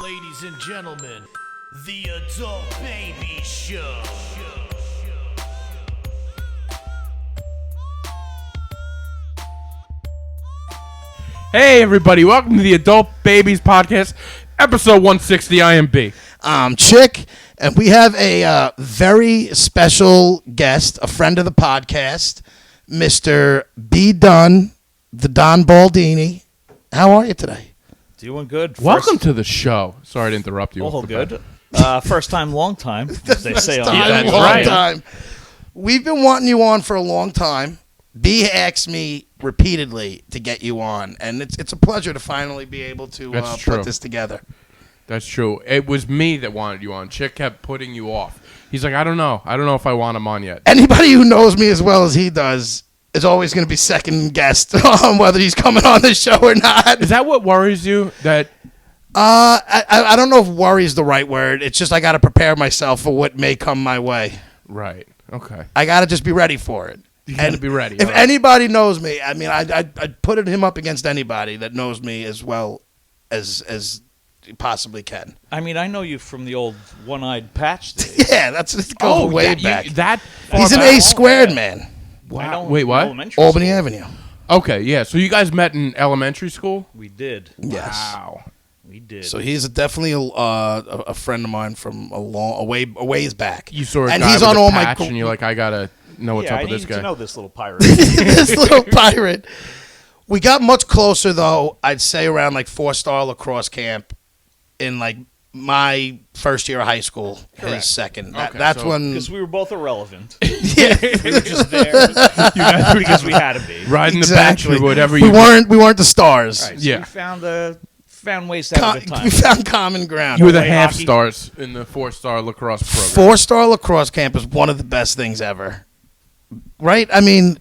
Ladies and gentlemen, the Adult Baby Show. Hey everybody, welcome to the Adult Babies Podcast, episode 160 IMB. I'm Chick, and we have a very special guest, a friend of the podcast, Mr. B. Dunne, the Don Baldini. How are you today? Doing good. Welcome to the show. Sorry to interrupt you. All good. First time, long time, as they say on that's long right. time. We've been wanting you on for a long time. B asked me repeatedly to get you on, and it's a pleasure to finally be able to put this together. That's true. It was me that wanted you on. Chick kept putting you off. He's like, I don't know if I want him on yet. Anybody who knows me as well as he does is always going to be second guest on whether he's coming on the show or not. Is that what worries you? That I don't know if worry is the right word. It's just I got to prepare myself for what may come my way. Right. Okay. I got to just be ready for it. You got to be ready. If anybody knows me, I mean, I'd put him up against anybody that knows me as well as you possibly can. I mean, I know you from the old one-eyed patch days. Yeah, that's going way back. He's an A squared man. Wow. Wait, what? Albany Avenue. Okay, yeah. So you guys met in elementary school? We did. Yes. Wow. We did. So he's definitely a friend of mine from a ways back. You saw a and guy he's with on a all patch my and you're like, I gotta know what's up with this guy. I need to know this little pirate. This little pirate. We got much closer though. I'd say around like 4-star lacrosse camp in like my first year of high school. Correct. His second. Okay, That's so- when. Because we were both irrelevant. Yeah. We were just there because we had to be. Riding Exactly. the bench or whatever we weren't the stars. Right, so Yeah. we found ways to have a good time. We found common ground. You were the Play half hockey. stars in the 4-star lacrosse program. 4-star lacrosse camp is one of the best things ever. Right? I mean,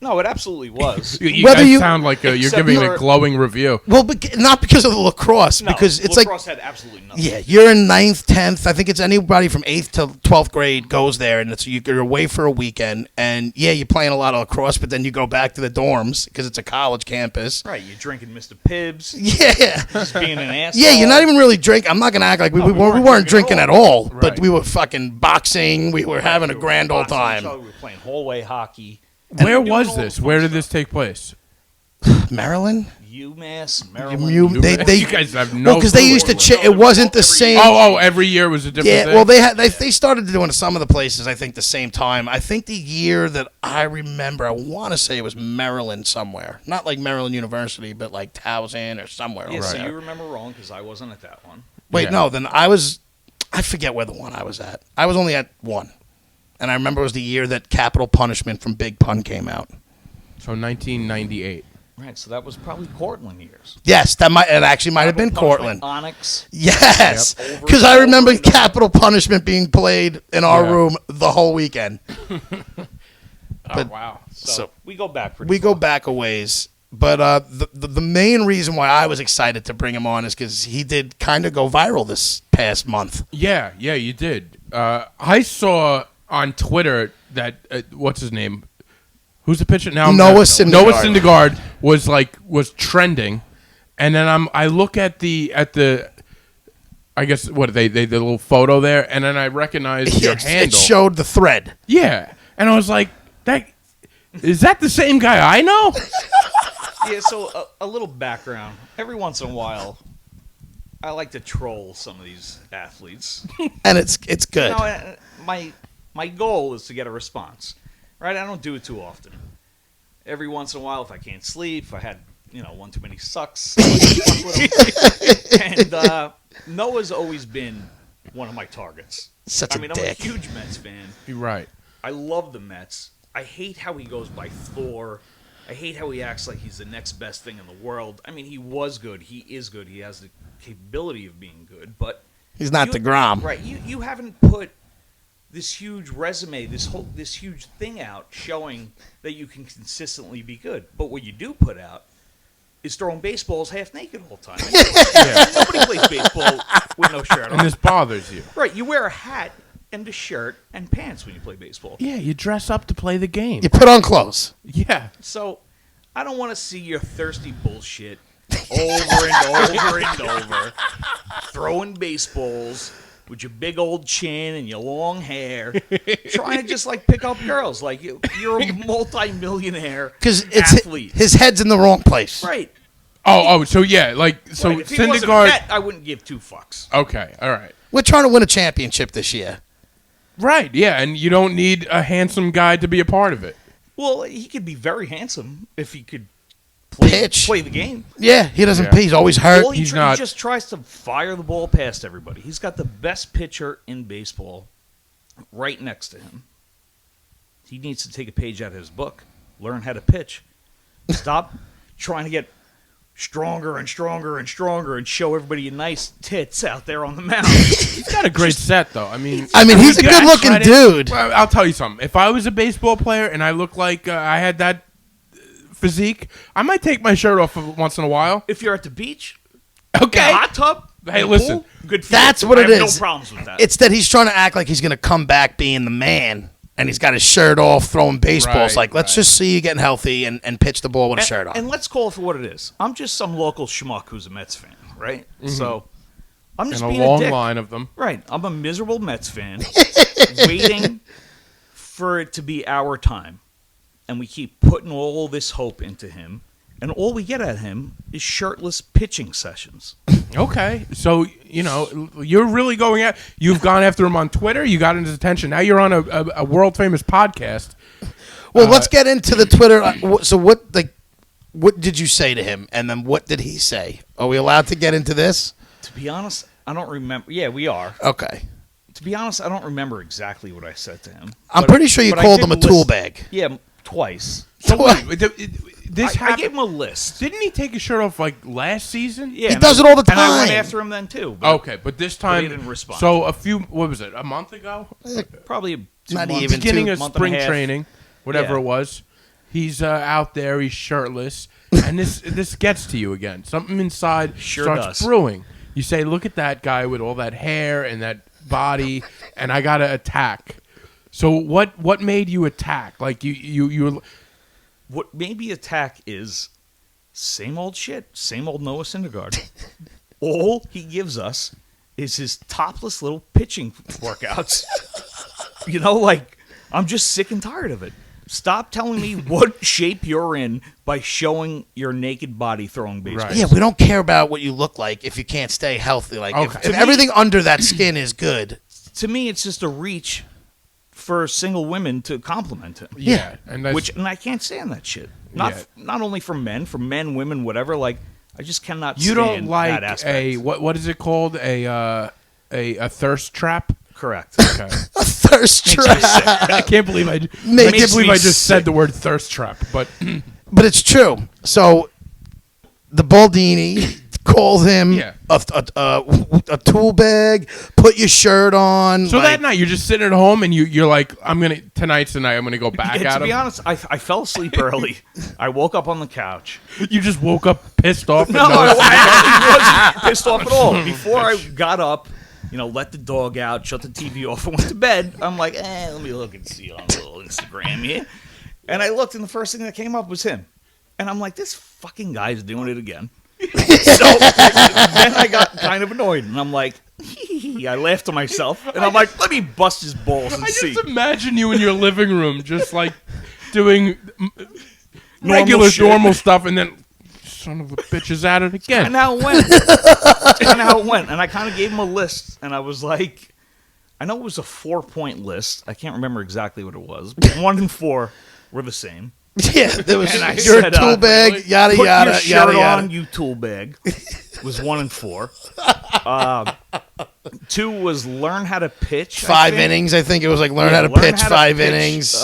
No, it absolutely was. You Whether guys you- sound like you're Except giving a you're- glowing review. well, not because of the lacrosse, No, because it's like. lacrosse had absolutely nothing. Yeah, you're in 9th, 10th. I think it's anybody from 8th to 12th grade goes there, and you're away for a weekend. And, yeah, you're playing a lot of lacrosse, but then you go back to the dorms because it's a college campus. Right, you're drinking Mr. Pibbs, Yeah. just being an asshole. Yeah, you're not even really drinking. I'm not going to act like we weren't drinking at all, but Right. we were fucking boxing. We were having a grand old Boxing, time. We were playing hallway hockey. Where doing was all this? the fun Where did stuff. this take place? Maryland? UMass, Maryland. You guys have no because they clue. used to it wasn't the same. Every year was a different Yeah, thing? well, they started doing some of the places, I think, the same time. I think the year that I remember, I want to say it was Maryland somewhere. Not like Maryland University, but like Towson or somewhere Yeah, over so there. you remember wrong because I wasn't at that one. Wait, Yeah. no, then I forget where the one I was at. I was only at one. And I remember it was the year that Capital Punishment from Big Pun came out. So 1998. Right, so that was probably Cortland years. Yes, it actually might have been Punishment, Cortland. Onyx. Yes, Yep. because I Over remember and over. Capital Punishment being played in our Yeah. room the whole weekend. Oh, wow. So we go back pretty We go far. back a ways. But the main reason why I was excited to bring him on is because he did kind of go viral this past month. Yeah, you did. I saw on Twitter that, what's his name? Who's the pitcher now? Noah Syndergaard. Noah Syndergaard was trending, and then I look at the I guess what they the little photo there, and then I recognized your handle. It showed the thread. Yeah, and I was like, is that the same guy I know? Yeah, so a little background. Every once in a while, I like to troll some of these athletes. And it's good. You know, my goal is to get a response, right? I don't do it too often. Every once in a while, if I can't sleep, if I had one too many sucks, I like to fuck with 'em. And Noah's always been one of my targets. Such a I'm a dick. huge Mets fan. You're right. I love the Mets. I hate how he goes by Thor. I hate how he acts like he's the next best thing in the world. I mean, he was good. He is good. He has the capability of being good, but He's not DeGrom. right? You haven't put this huge resume, this huge thing out showing that you can consistently be good. But what you do put out is throwing baseballs half naked all the time. Nobody plays baseball with no shirt on. And this bothers you. Right? You wear a hat and a shirt and pants when you play baseball. Yeah, you dress up to play the game. You put on clothes. Yeah. So I don't want to see your thirsty bullshit over and over and over, throwing baseballs with your big old chin and your long hair, trying to just like pick up girls. Like you're a multi-millionaire Because athlete. his head's in the wrong place. Right. So yeah, like so Right. If he wasn't Syndergaard. fat, I wouldn't give two fucks. Okay, all right. We're trying to win a championship this year. Right, yeah, and you don't need a handsome guy to be a part of it. Well, he could be very handsome if he could Pitch. play the game. Yeah, he doesn't. Yeah. He's always hurt. Well, He's he not- just tries to fire the ball past everybody. He's got the best pitcher in baseball right next to him. He needs to take a page out of his book, learn how to pitch. Stop trying to get stronger and stronger and stronger and show everybody your nice tits out there on the mound. He's got a great set, though. I mean, he's a good-looking dude. Well, I'll tell you something. If I was a baseball player and I looked like I had that physique, I might take my shirt off once in a while. If you're at the beach, Okay. in a hot tub, Hey, in a listen. pool, good for you. That's what I it have is. No problems with that. It's that he's trying to act like he's going to come back being the man, and he's got his shirt off, throwing baseballs. Right, Let's just see you getting healthy and pitch the ball with a shirt on. And let's call it for what it is. I'm just some local schmuck who's a Mets fan, right? So I'm just And a being long dick. line of them. Right. I'm a miserable Mets fan waiting for it to be our time. And we keep putting all this hope into him. And all we get at him is shirtless pitching sessions. Okay, so you're really going at. You've gone after him on Twitter. You got his attention. Now you're on a world famous podcast. Well, let's get into the Twitter. So what did you say to him, and then what did he say? Are we allowed to get into this? To be honest, I don't remember. Yeah, we are. Okay. To be honest, I don't remember exactly what I said to him. I'm But- pretty sure you but I called did him a list- tool bag. Yeah, twice. So wait, this I happened. gave him a list. Didn't he take his shirt off like last season? Yeah, He and does I- it all the And I went time. after him then too. But Okay, but this time he didn't respond. So what was it? A month ago? probably Not months, even Beginning two- of month and a spring half. training, whatever Yeah. it was. He's out there. He's shirtless, and this gets to you again. Something inside Sure starts does. brewing. You say, "Look at that guy with all that hair and that body," and I gotta attack. So what made you attack? Like you What made me attack is same old shit, same old Noah Syndergaard. All he gives us is his topless little pitching workouts. I'm just sick and tired of it. Stop telling me what shape you're in by showing your naked body throwing baseballs. Right. Yeah, we don't care about what you look like if you can't stay healthy. Like Okay. if everything under that skin is good. To me, it's just a reach for single women to compliment him. yeah, and that's, And I can't stand that shit. Not only for men, women, whatever. Like I just cannot. you stand don't like that aspect. a what is it called a thirst trap? Correct. Okay. A thirst trap. I can't believe I Makes can't believe me I just said sick. the word thirst trap, but But it's true. So the Baldini called him Yeah. a tool bag, put your shirt on. so like, that night you're just sitting at home and you're like, tonight's the night I'm gonna go back Yeah, at to be him. honest, I fell asleep early. I woke up on the couch. You just woke up pissed off. No, I wasn't pissed off at all. Before I got up, let the dog out, shut the TV off, and went to bed, I'm like, let me look and see on a little Instagram here. And I looked, and the first thing that came up was him. And I'm like, this fucking guy's doing it again. So then I got kind of annoyed, and I'm like, I laughed to myself, and I'm like, let me bust his balls and I see. just imagine you in your living room, just like doing Normal regular, shit. normal stuff, and then son of a bitch is at it again. And how it went. And I kind of gave him a list, and I was like, I know it was a 4-point list. I can't remember exactly what it was. But 1 and 4 were the same. Yeah, there was And I your said, tool bag, really? yada Put yada your shirt yada yada. on, you tool bag. Was 1 and 4. 2 was learn how to pitch. I 5 think. innings, I think it was like learn how to Learn pitch how to 5 pitch, innings.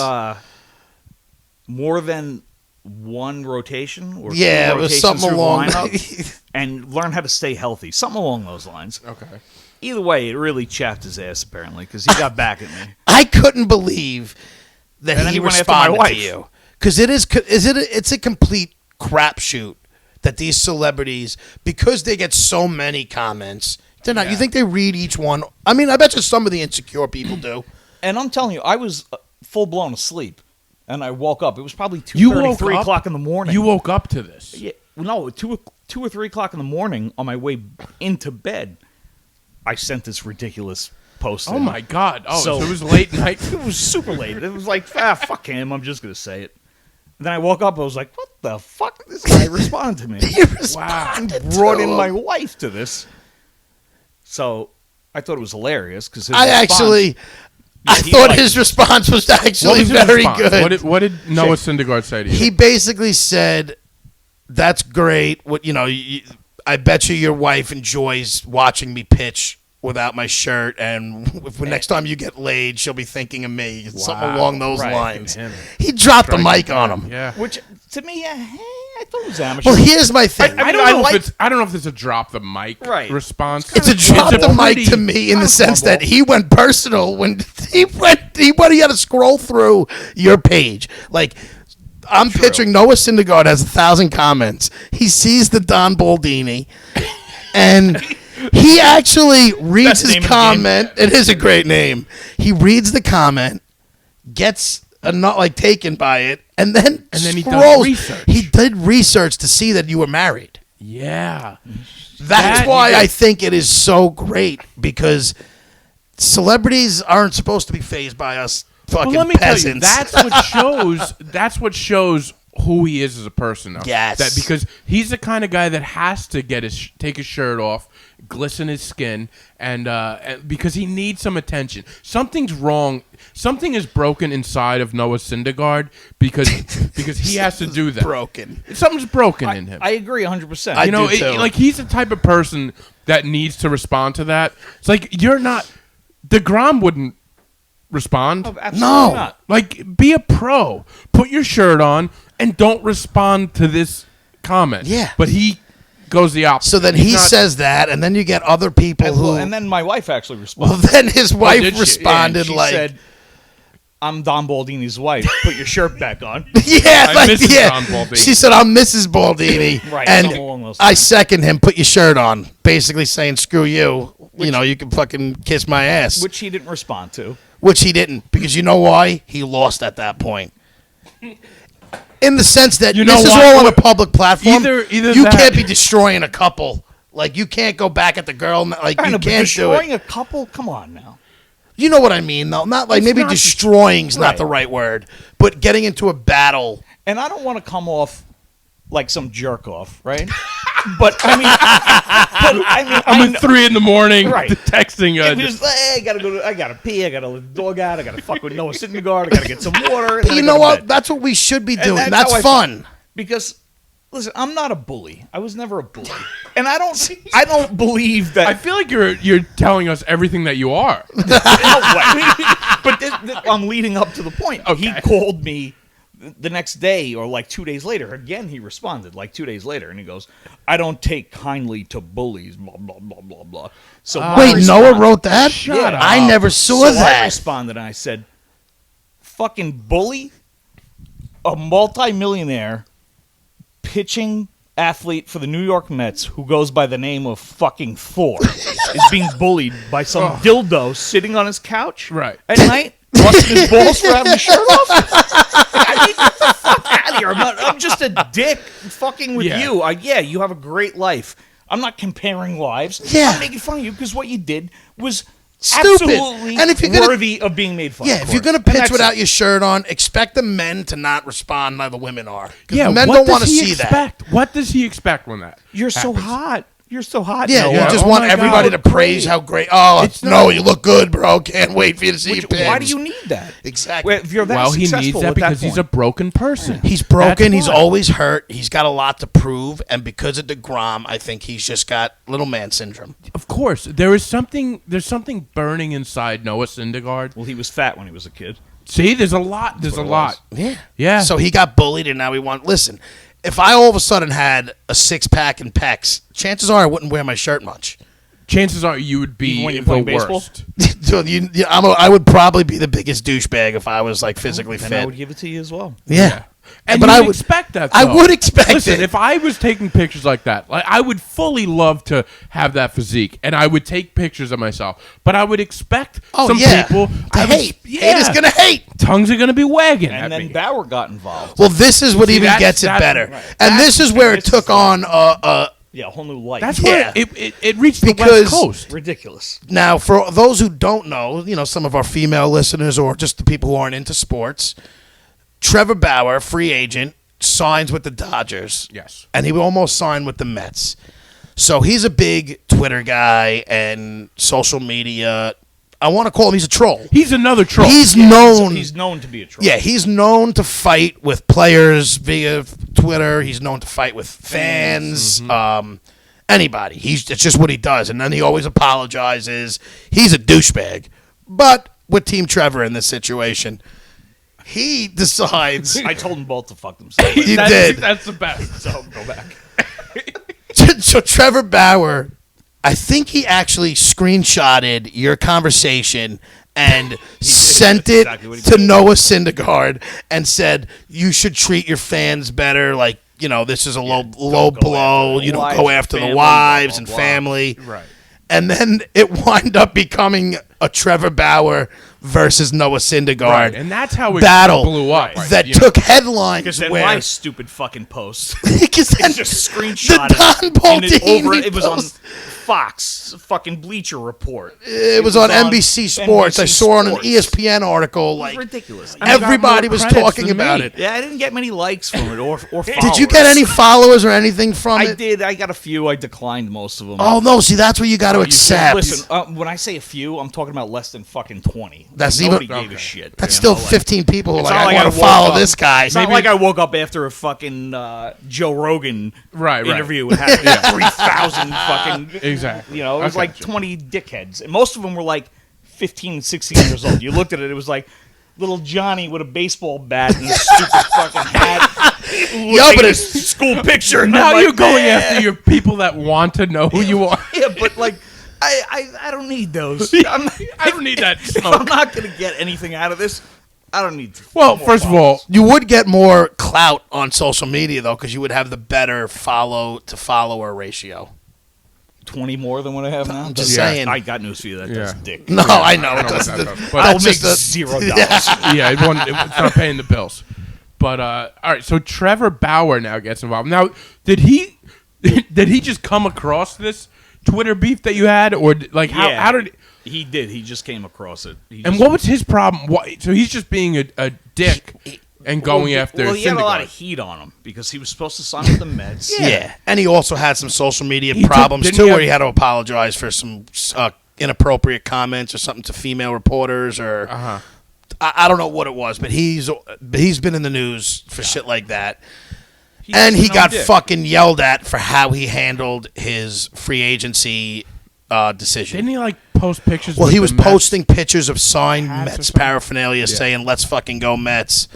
More than one rotation, or Yeah, two it was rotations something through the along. lineup, and learn how to stay healthy. Something along those lines. Okay. Either way, it really chapped his ass apparently because he got back at me. I couldn't believe that And then he he went after my responded to wife. you because it's a complete crapshoot that these celebrities, because they get so many comments, they're not. Yeah. You think they read each one? I mean, I bet you some of the insecure people do. And I'm telling you, I was full blown asleep, and I woke up. It was probably You 2:30, woke 3 up? o'clock in the morning. You woke up to this. Yeah, no, 2 or 3 o'clock in the morning on my way into bed, I sent this ridiculous post. Oh, my God. Oh, so So- it was late night. It was super late. It was like, fuck him. I'm just going to say it. And then I woke up. I was like, what the fuck? This guy responded to me. He responded to Brought in him. my wife to this. So I thought it was hilarious because I he thought liked his it. response was What actually was his very response? good. What did Noah Syndergaard say to you? He basically said, "That's great. What I bet you your wife enjoys watching me pitch without my shirt, and if next time you get laid, she'll be thinking of me." Something along those Right. lines. Him. He dropped the mic on him. Yeah. Which to me, I thought it was amateur. Well, here's my thing. I I don't know like- if it's a drop the mic Right. response. It's a drop the mic pretty- to me in the kind of sense that humble. he went personal when he had to scroll through your page. Like, I'm picturing Noah Syndergaard has 1,000 comments. He sees the Don Baldini, and he actually reads Best his name in the comment. It is a great name. He reads the comment, gets not like taken by it, and then he does scrolls. research. He did research to see that you were married. Yeah. That's That- why I think it is so great, because celebrities aren't supposed to be phased by us fucking Well, let me peasants. tell you, that's what shows who he is as a person. Though. Yes. That because he's the kind of guy that has to take his shirt off, glisten his skin, and because he needs some attention. Something's wrong. Something is broken inside of Noah Syndergaard because he has to do that. broken. Something's broken in him. I agree 100%. I you know, do too. like he's the type of person that needs to respond to that. It's like you're not. DeGrom wouldn't respond. Absolutely No. not. Like, be a pro. Put your shirt on and don't respond to this comment. Yeah. But he goes the opposite. So then He's he not- says that, and then you get other people who. And then my wife actually well, responded. then his wife did she? responded She like, said, I'm Don Baldini's wife. Put your shirt back on. "Yeah, I'm like Mrs. yeah." Don Baldini. She said, "I'm Mrs. Baldini," Right, and something along those I lines. second him. Put your shirt on, basically saying, "Screw you." You can fucking kiss my ass. Which he didn't respond to. Which he didn't, because you know why? He lost at that point. In the sense that You know this is what? all on a public platform. Either you that- can't be destroying a couple. Like, you can't go back at the girl. Like, I you know, but can't do destroying it. a couple? Come on now. You know what I mean, though. Not like It's maybe not destroying's not right. the right word, but getting into a battle. And I don't want to come off like some jerk off, right? But I mean, I'm at 3 a.m. Right. texting. It was like, hey, I gotta pee, I gotta let the dog out, I gotta fuck with Noah Syndergaard, I gotta get some water. But you know what? That's what we should be doing. that's That's how I fun. Because listen, I'm not a bully. I was never a bully, and I don't believe that. I feel like you're telling us everything that you are. No way. But I'm leading up to the point. Okay. He called me the next day or like 2 days later. Again, he responded like 2 days later, and he goes, "I don't take kindly to bullies." Blah blah blah blah blah. So my Wait, response- Noah wrote that? Shut up. I never saw So I that. responded and I said, "Fucking bully, a multimillionaire pitching athlete for the New York Mets who goes by the name of fucking Thor is being bullied by some dildo sitting on his couch Right. at night, busting his balls for having his shirt off. I mean, get the fuck out of here. I'm just a dick fucking with Yeah. you. You have a great life. I'm not comparing lives. Yeah. I'm making fun of you because what you did was Stupid. absolutely And if you're gonna- worthy of being made fun of. Yeah, if you're going to pitch without your shirt on, expect the men to not respond like the women are. Because the men what don't does want to he see that. expect? What does he expect when that? You're so happens? hot. You're so hot. Yeah, Noah. you just Oh want my everybody God. to praise how great. Oh, It's no, not- you look good, bro. Can't wait for you to see your pics. Why do you need that? Exactly. Well, if you're that Well, he successful needs at that because he's a point. broken person. He's broken. That's He's why. always hurt. He's got a lot to prove, and because of DeGrom, I think he's just got little man syndrome. Of course, there's something burning inside Noah Syndergaard. Well, he was fat when he was a kid. See, there's a lot. There's a what it lot. Yeah. Yeah. So he got bullied, and now we want. Listen, if I all of a sudden had a 6-pack and pecs, chances are I wouldn't wear my shirt much. Chances are you would be Even when you're the playing baseball? worst. So I would probably be the biggest douchebag if I was like physically And I fit. would give it to you as well. Yeah. And But you I would would- expect that. I though. would expect Listen, it. if I was taking pictures like that, like I would fully love to have that physique, and I would take pictures of myself. But I would expect Oh, some yeah. people to hate. Haters gonna hate. Tongues are gonna be wagging And at then me. Bauer got involved. Well, this is what See, even that's- gets it that's- better. right. And That's- this is where it this is took the- on Yeah, a whole new life. That's Yeah. why it reached the Because- West Coast. ridiculous. Now, for those who don't know, some of our female listeners or just the people who aren't into sports, Trevor Bauer, free agent, signs with the Dodgers. Yes. And he almost signed with the Mets. So he's a big Twitter guy and social media. I want to call him, he's a troll. He's another troll. He's Yeah, known. He's known to be a troll. Yeah, he's known to fight with players via Twitter. He's known to fight with fans. Anybody. It's just what he does. And then he always apologizes. He's a douchebag. But with Team Trevor in this situation, he decides. I told them both to fuck themselves. You did. That's the best. So go back. So Trevor Bauer, I think he actually screenshotted your conversation and sent it exactly what he to did. Noah Syndergaard and said, you should treat your fans better. Like, this is a low go blow. after the You don't wives go and after the family, wives blah, and blah, blah. family. Right. And then it wound up becoming a Trevor Bauer versus Noah Syndergaard Right. And that's how it battle blew up. that you know. took headlines. Because then where my stupid fucking post. because then It's just screenshot the Don Baldini it was on post. Fox fucking Bleacher Report. It was on NBC Sports. I NBC saw on an Sports. ESPN article. It was Like ridiculous. everybody more was credits talking than about me. it. Yeah, I didn't get many likes from it or followers. Did you get any followers or anything from I it? did. I got a few. I declined most of them. Oh no! See, that's what you got to accept. Listen, when I say a few, I'm talking about less than fucking 20. That's Nobody even- gave a shit. That's you still know, like- 15 people who are It's like, not I like want I to woke follow up- this guy. It's not like I woke up after a fucking Joe Rogan Right. interview and had 3,000 fucking. Exactly. It was Okay. like 20 dickheads. And most of them were like 15, 16 years old. You looked at it, it was like little Johnny with a baseball bat and a stupid fucking hat. Yo, but a it's school picture. And Now I'm like, you're going "Man." after your people that want to know who you are. Yeah, but like, I don't need those. I don't need that If I'm smoke. not going to get anything out of this, I don't need to. Well, more first of followers. all, you would get more clout on social media though, because you would have the better follow to follower ratio. 20 more than what I have now? I'm just Yeah. saying. I got news for you. That does Yeah. dick. No, I know I it know doesn't. what that does, but- I will That's make just a- $0. yeah, it's not paying the bills. But all right, so Trevor Bauer now gets involved. Now, did he just come across this Twitter beef that you had, or like Yeah. how did? He did. He just came across it. And what was his problem? So he's just being a dick and going after. Well, he had a lot Syndergaard. of heat on him because he was supposed to sign with the Mets. Yeah. And he also had some social media He took- problems didn't too, he where have- he had to apologize for some inappropriate comments or something to female reporters, or I don't know what it was, but he's been in the news for shit like that. And he got fucking yelled at for how he handled his free agency decision. Didn't he like post pictures? Well, with he the was Mets? posting pictures of signed Hats or Mets something? paraphernalia saying, let's fucking go Mets,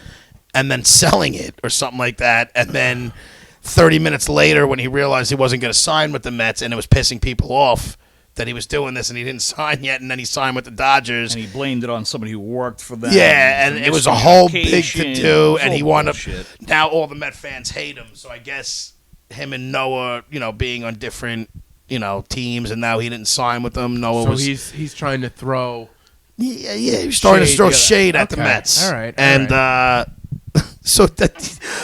and then selling it or something like that. And then 30 minutes later, when he realized he wasn't going to sign with the Mets and it was pissing people off that he was doing this and he didn't sign yet, and then he signed with the Dodgers. And he blamed it on somebody who worked for them. Yeah, and it was a whole big Miscommunication. to-do, It was and all he wound up. bullshit. Now all the Met fans hate him, so I guess him and Noah, being on different, teams, and now he didn't sign with them. Noah So was. he's trying to throw. Yeah, he was starting to Shade, throw yeah. shade at the Okay, Mets. all right, And so that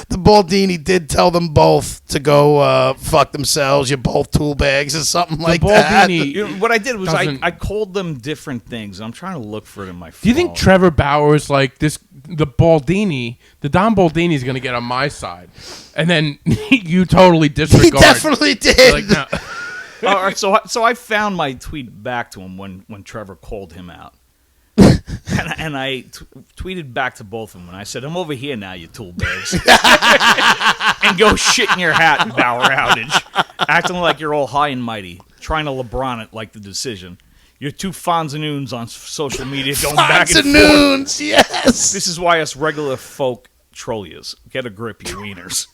the Baldini did tell them both to go fuck themselves. You're both tool bags or something like that. Baldini- You know, what I did was Doesn't- I called them different things. I'm trying to look for it in my phone. Do you think Trevor Bauer is like this? The Baldini, the Don Baldini is going to get on my side, and then you totally disregard. He definitely did. Like, no. All right, so I found my tweet back to him when Trevor called him out. And I tweeted back to both of them, and I said, I'm over here now, you tool bags. And go shit in your hat and Bauer outage. Acting like you're all high and mighty, trying to LeBron it like the decision. You're two Fonzanoons on social media going back and forth. Fonzanoons, yes. This is why us regular folk troll yous. Get a grip, you wieners.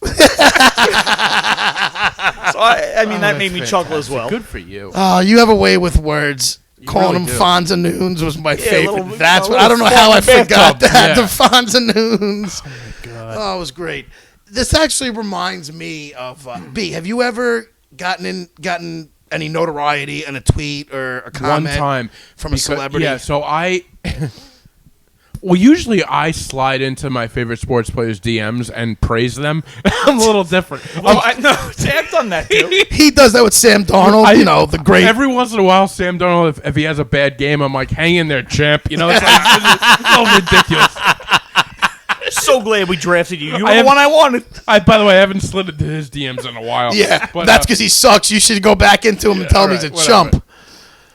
So, I mean, that made me chuckle as well. Good for you. Oh, you have a way with words. Calling really them do. Fonzanoons was my favorite. little- That's a what I don't know little how I bathtub. forgot that. Yeah. The Fonzanoons. Oh my god. Oh, it was great. This actually reminds me of B. Have you ever gotten any notoriety in a tweet or a comment One time from a celebrity? Yeah, so Well, usually I slide into my favorite sports players' DMs and praise them. I'm a little different. Well, I've done that too. He does that with Sam Darnold. The great. Every once in a while, Sam Darnold, if he has a bad game, I'm like, hang in there, champ. You know, it's like so ridiculous. So glad we drafted you. You were the one I wanted. By the way, I haven't slid into his DMs in a while. Yeah, but, that's because he sucks. You should go back into him and tell him he's a chump.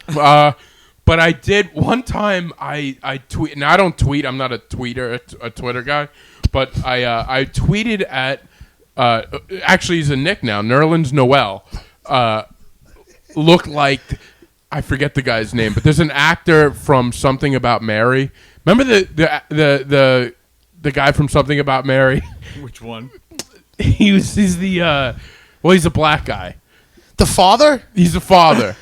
But I did one time. I tweet. Now I don't tweet. I'm not a tweeter, a Twitter guy. But I tweeted at. Actually, he's a Nick now. Nerlens Noel. Looked like, I forget the guy's name, but there's an actor from Something About Mary. Remember the guy from Something About Mary? Which one? He's a black guy. The father? He's the father.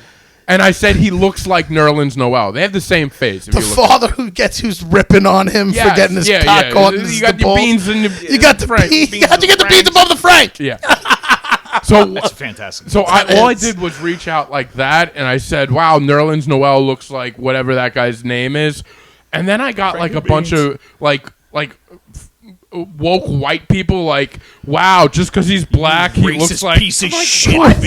And I said he looks like Nerlens Noel. They have the same face. If The you look father who's ripping on him for getting his cock caught. You got your beans in the You got the Frank. beans. You got to get the beans above the Frank. Yeah. So That's fantastic. So all I did was reach out like that, and I said, "Wow, Nerlens Noel looks like whatever that guy's name is," and then I got Frank like a Beans. bunch of woke white people like, "Wow, just because he's black, he Racist looks like piece of I'm like, shit. what?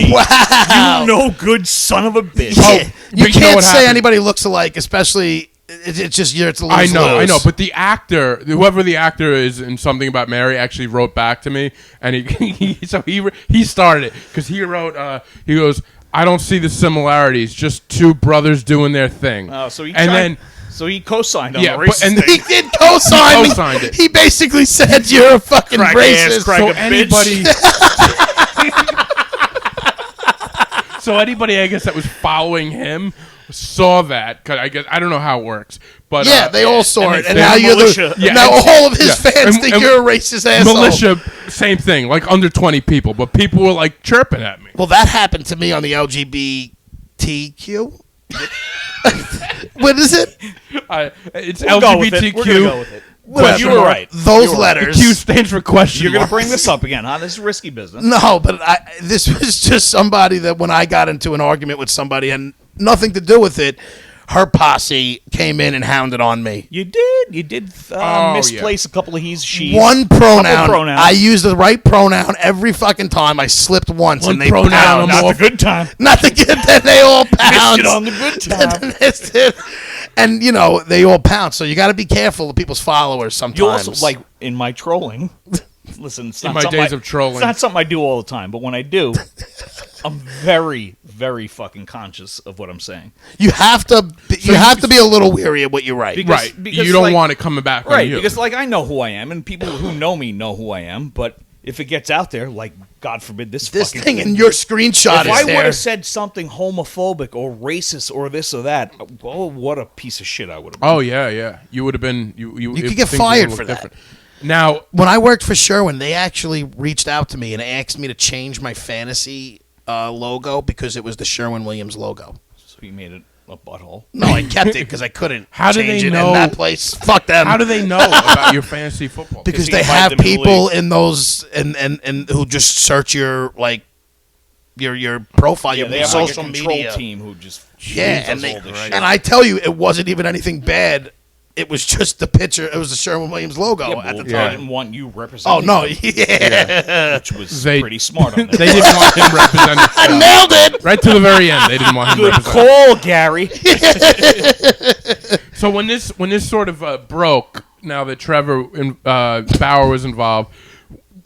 Wow. You no good son of a bitch. Oh, You but you know can't what say happened? anybody looks alike, especially it's just it's a I lose-lose. know, but the actor, whoever the actor is in Something About Mary, actually wrote back to me, and he started it because he wrote, he goes, "I don't see the similarities, just two brothers doing their thing." Oh, so he and tried- then. So he co-signed on Yeah, the but- racist and thing. He did co-sign. He co-signed it. He basically said you're a fucking Crack racist. ass, crack So a bitch. anybody, I guess that was following him saw that. 'Cause I don't know how it works, but Yeah, they all saw it, and they're now you're militia. the Yeah, now and- all of his yeah. fans And- think and you're a racist asshole. militia, same thing, like under 20 people, but people were like chirping at me. Well, that happened to me on the LGBTQ. What is it? It's We'll go with it. We're gonna LGBTQ. go with it. Whatever. You were right. Those The letters. Q stands for question. You're going to mark. bring this up again, huh? This is risky business. No, but this was just somebody that when I got into an argument with somebody and nothing to do with it, her posse came in and hounded on me. You did Oh, misplace a couple of he's, she's. One pronoun. pronouns. I used the right pronoun every fucking time. I slipped once One and they pronoun, pound. I'm Not off. the good time. Not to get that they all pound. Missed it on the good time. And they all pound. So you got to be careful of people's followers sometimes. You also, like, in my trolling, listen, it's not In my something days of trolling. It's not something I do all the time, but when I do, I'm very, very fucking conscious of what I'm saying. you have to. You have to be a little weary of what you write. Because- Right. because, You don't like- want it coming back on Right, you. because, like, I know who I am, and people who know me know who I am, but if it gets out there, like, God forbid this This fucking thing and your screenshot If is I would there. have said something homophobic or racist or this or that, oh, what a piece of shit I would have been. Oh yeah. You would have been. You could if get things fired would for look that. different. Now, When I worked for Sherwin, they actually reached out to me and asked me to change my fantasy logo because it was the Sherwin-Williams logo. So he made it a butthole. No, I kept it because I couldn't How do change they it know- in that place. Fuck them. how do they know about your fantasy football? because he they invited have them in the people league. in those and who just search your your profile, Yeah, your they have like a social control media. team who just Yeah, does and all this shit. and I tell you, it wasn't even anything bad. It was just the picture. It was the Sherwin-Williams logo Yeah, at the well, Yeah. I time. didn't want you representing. Oh no! them, Yeah, which was They- pretty smart on They that. didn't want him represented. I nailed it. Right to the very end, they didn't want him Good represented. call, Gary. So when this sort of broke, now that Trevor Bauer was involved,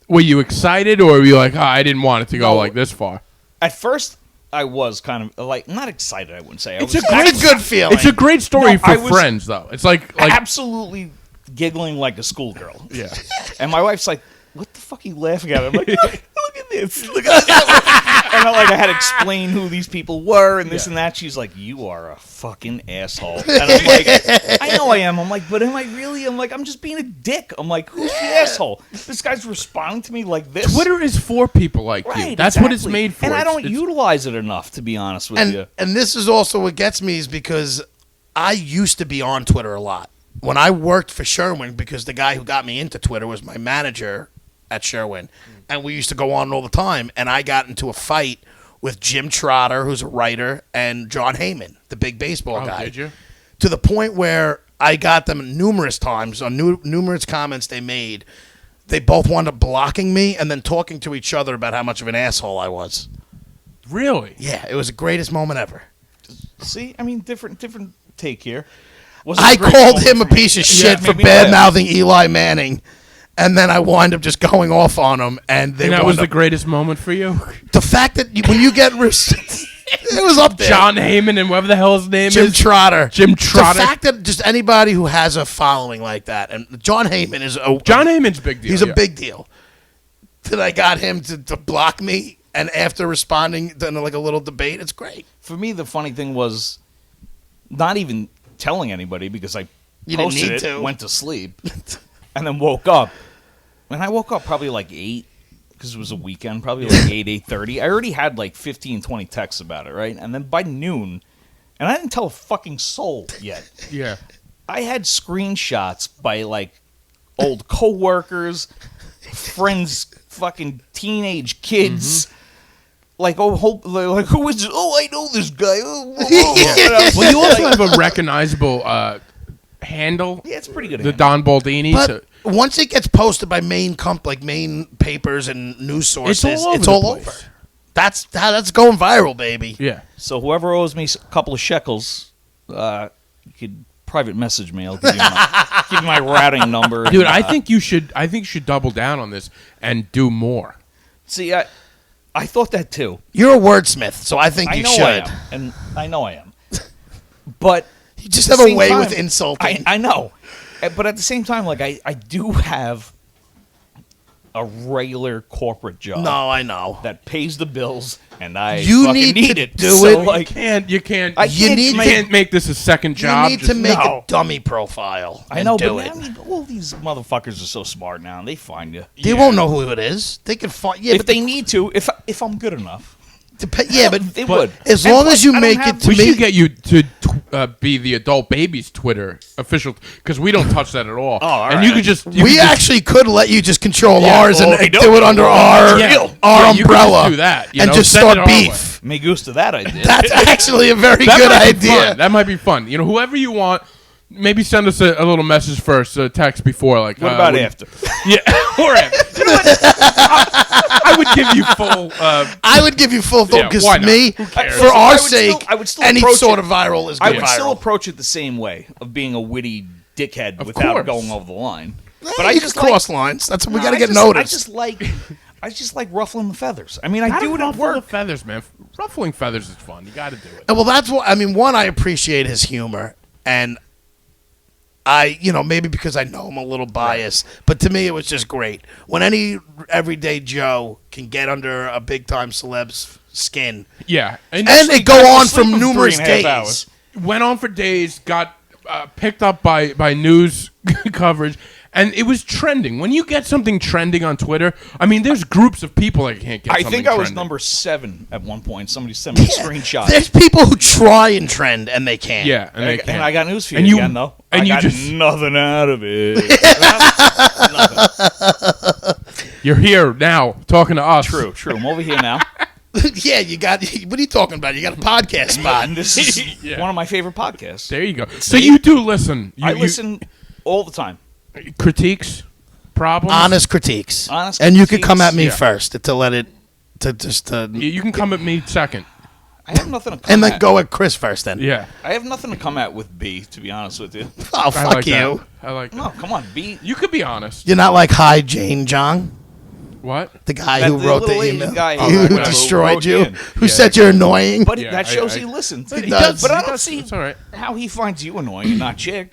were you excited or were you like, I didn't want it to go No. like this far? At first, I was kind of like not excited. I wouldn't say. It's It's a good feeling. It's a great story No, for I was- friends, though. It's like absolutely giggling like a schoolgirl. yeah. And my wife's like, "What the fuck are you laughing at?" I'm like, "Look at this! Look at that!" And I had to explain who these people were and this and that. She's like, "You are a fucking asshole." And I'm like, "I know I am." I'm like, "But am I really?" I'm like, "I'm just being a dick." I'm like, "Who's the asshole?" This guy's responding to me like this. Twitter is for people like Right, you. That's what it's exactly. made for. And I don't It's- utilize it enough, to be honest with you. And this is also what gets me is because I used to be on Twitter a lot. When I worked for Sherwin, because the guy who got me into Twitter was my manager at Sherwin, and we used to go on all the time, and I got into a fight with Jim Trotter, who's a writer, and John Heyman, the big baseball Oh, guy. did you? To the point where I got them numerous times on numerous comments they made. They both wound up blocking me and then talking to each other about how much of an asshole I was. Really? Yeah, it was the greatest moment ever. See, I mean, different take here. I called him a piece of shit for bad-mouthing Eli Manning, and then I wind up just going off on him. And that was the greatest moment for you? The fact that when you get... it was up there. John Heyman and whatever the hell his name Jim is. Trotter. Jim Trotter. The fact that just anybody who has a following like that, and John Heyman is John Heyman's a big deal. He's a big deal. That I got him to block me, and after responding to like a little debate, it's great. For me, the funny thing was not even telling anybody because I You didn't posted need it, to. went to sleep, and then woke up. And I woke up probably like 8 because it was a weekend, probably like 8:30. I already had like 15, 20 texts about it, right? And then by noon, and I didn't tell a fucking soul yet. Yeah. I had screenshots by like old coworkers, friends, fucking teenage kids. Like, like who is this? Oh, I know this guy. Well, you also have a recognizable handle. Yeah, it's pretty good. The Don Baldini. But once it gets posted by main papers and news sources, it's all over. That's going viral, baby. Yeah. So whoever owes me a couple of shekels, you could private message me. I'll give you my routing number. Dude, and, I think you should double down on this and do more. See, I thought that too. You're a wordsmith, so I think you should. I am, and I know I am. But you just have a way with insulting. I know. But at the same time, like I do have a regular corporate job. No, I know. That pays the bills, and I You fucking need to it. do So, it. Like, You can't make this a second job. You need to make No. a dummy profile. I know, do but it. I mean, all these motherfuckers are so smart now, and they find you. They won't know who it is. They can find. Yeah, If but they need to, if I'm good enough, yeah, but they would. as And long plus, as you I don't make have it to We me. should get you to be the adult baby's Twitter official because we don't touch that at all. all and right. you could just We actually could let you just control ours and we do don't. it under our Yeah. our Yeah, you could just umbrella do that, you and know, just send it start our beef. Me gusta that idea. That's actually a very that good might be idea. fun. That might be fun. You know, whoever you want, maybe send us a little message first, a text before. Like, What about after? Yeah, or after. You know what? I would give you full. I would give you full thought Yeah, because why not? me, Who cares? for I our would still- sake, I would still any approach sort it. of viral is I good would viral. still approach it the same way of being a witty dickhead Of without course. going over the line. But But I you just can cross lines. That's we No, got to I get just- noticed. I just like ruffling the feathers. I mean, I Gotta do it at ruffle work. the feathers, man. Ruffling feathers is fun. You got to do it. Well, that's what I mean. One, I appreciate his humor, and maybe because I know him a little biased, but to me, it was just great. When any everyday Joe can get under a big time celeb's skin, Yeah, and it go on for sleep for numerous 3.5 days. hours. went on for days, got picked up by news coverage, and it was trending. When you get something trending on Twitter, I mean, there's groups of people that can't get I something think I was trending. number 7 at one point. Somebody sent me a screenshot. There's people who try and trend and they can't. Yeah, and they And can't. I got news for you, And you- again, though. and I you got just- nothing out of it. You're here now talking to us. True. I'm over here now. Yeah, you got. What are you talking about? You got a podcast spot. And this is Yeah. one of my favorite podcasts. There you go. So you do listen. I listen all the time. Critiques, problems. Honest critiques. Honest and you could critiques, come at me yeah. first to let it to just You can come at me second. I have nothing to come and then at. go at Chris first. Then Yeah. I have nothing to come at with B, to be honest with you. oh I fuck like you. that. I like No, that. come on, B. You could be honest. You're not like Hi Jane Jong, What? the guy That- who the wrote the little Asian email, guy who who destroyed wrote you, in. who Yeah. said you're annoying. But Yeah, that shows I- he listens. He does. But I He don't does. see It's all right. how he finds you annoying and not Chick.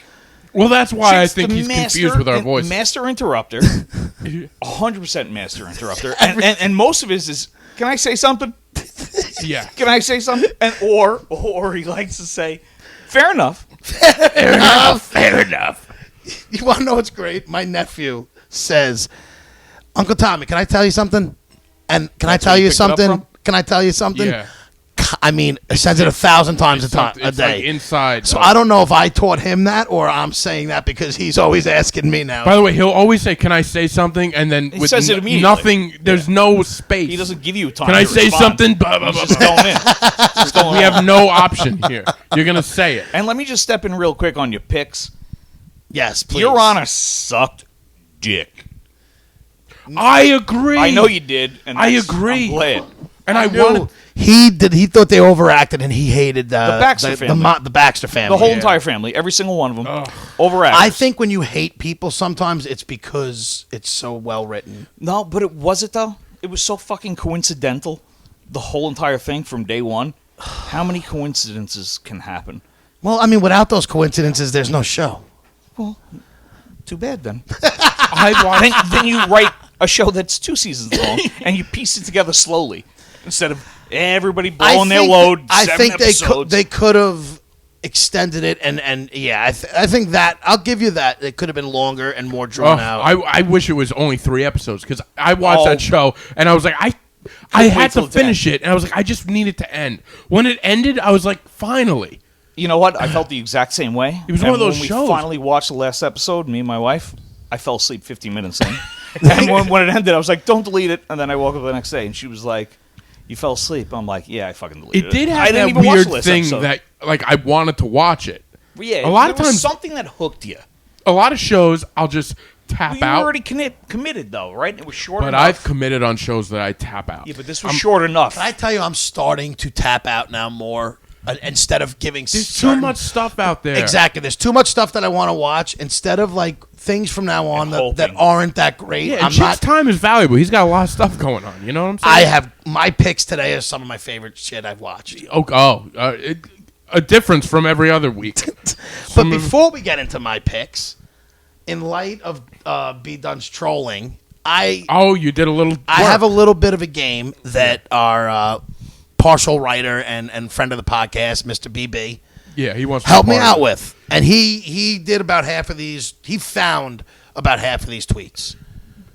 Well, that's why I Chick's think the he's master confused with our and- voice. Master interrupter. 100% master interrupter. And most of his is, can I say something? Yeah. Can I say something? And or he likes to say, fair enough. Fair enough. You want to know what's great? My nephew says, "Uncle Tommy, can I tell you something?" And can I That's tell where you you picked it up something? from? Can I tell you something? Yeah. I mean, I says it 1,000 times a It's day. like inside. So I don't know if I taught him that or I'm saying that because he's always asking me now. By the way, he'll always say, "Can I say something?" And then He with says it immediately. nothing, there's no space. He doesn't give you time. Can I to say respond. something? Blah, blah, He's blah, just blah. going in. Just going We on. have no option here. You're gonna say it. And let me just step in real quick on your picks. Yes, please. Your Honor sucked dick. I agree. I know you did. And I that's- agree. I'm glad. And I No, wanted. he did. He thought they overacted, and he hated The Baxter family. The Baxter family. The whole Yeah. entire family, every single one of them, overacted. I think when you hate people, sometimes it's because it's so well written. No, but was it though? It was so fucking coincidental. The whole entire thing from day one. How many coincidences can happen? Well, I mean, without those coincidences, there's no show. Well, too bad then. I watched. then you write a show that's 2 seasons long and you piece it together slowly instead of everybody blowing their load. I 7 think episodes. they could have extended it, and yeah, I think that I'll give you that. It could have been longer and more drawn out. I wish it was only 3 episodes because I watched Oh. that show and I was like, I wait had till to it's finish it, and I was like, I just need it to end. When it ended, I was like, finally. You know what? I felt the exact same way. It was one of those when shows. we finally watched the last episode, me and my wife, I fell asleep 15 minutes in. And when it ended, I was like, don't delete it. And then I woke up the next day, and she was like, you fell asleep. I'm like, yeah, I fucking deleted it. It did I have didn't that even watch weird the last thing episode. that like I wanted to watch it. Yeah, a lot of there was times- something that hooked you. A lot of shows I'll just tap Well, you out, were already committed, though, right? It was short but enough. I've committed on shows that I tap out. Yeah, but this was short enough. Can I tell you, I'm starting to tap out now more instead of giving. There's certain, too much stuff out there. Exactly. There's too much stuff that I want to watch. Instead of like things from now on And that hoping. aren't that great. Yeah, I'm Chip's not. time is valuable. He's got a lot of stuff going on. You know what I'm saying? I have my picks today are some of my favorite shit I've watched. A difference from every other week. But before we get into my picks, in light of B. Dunne's trolling, You did a little. I work. have a little bit of a game that our partial writer and friend of the podcast, Mr. BB, Yeah, he wants to helped be me part of out it. with. And he did about half of these. He found about half of these tweets.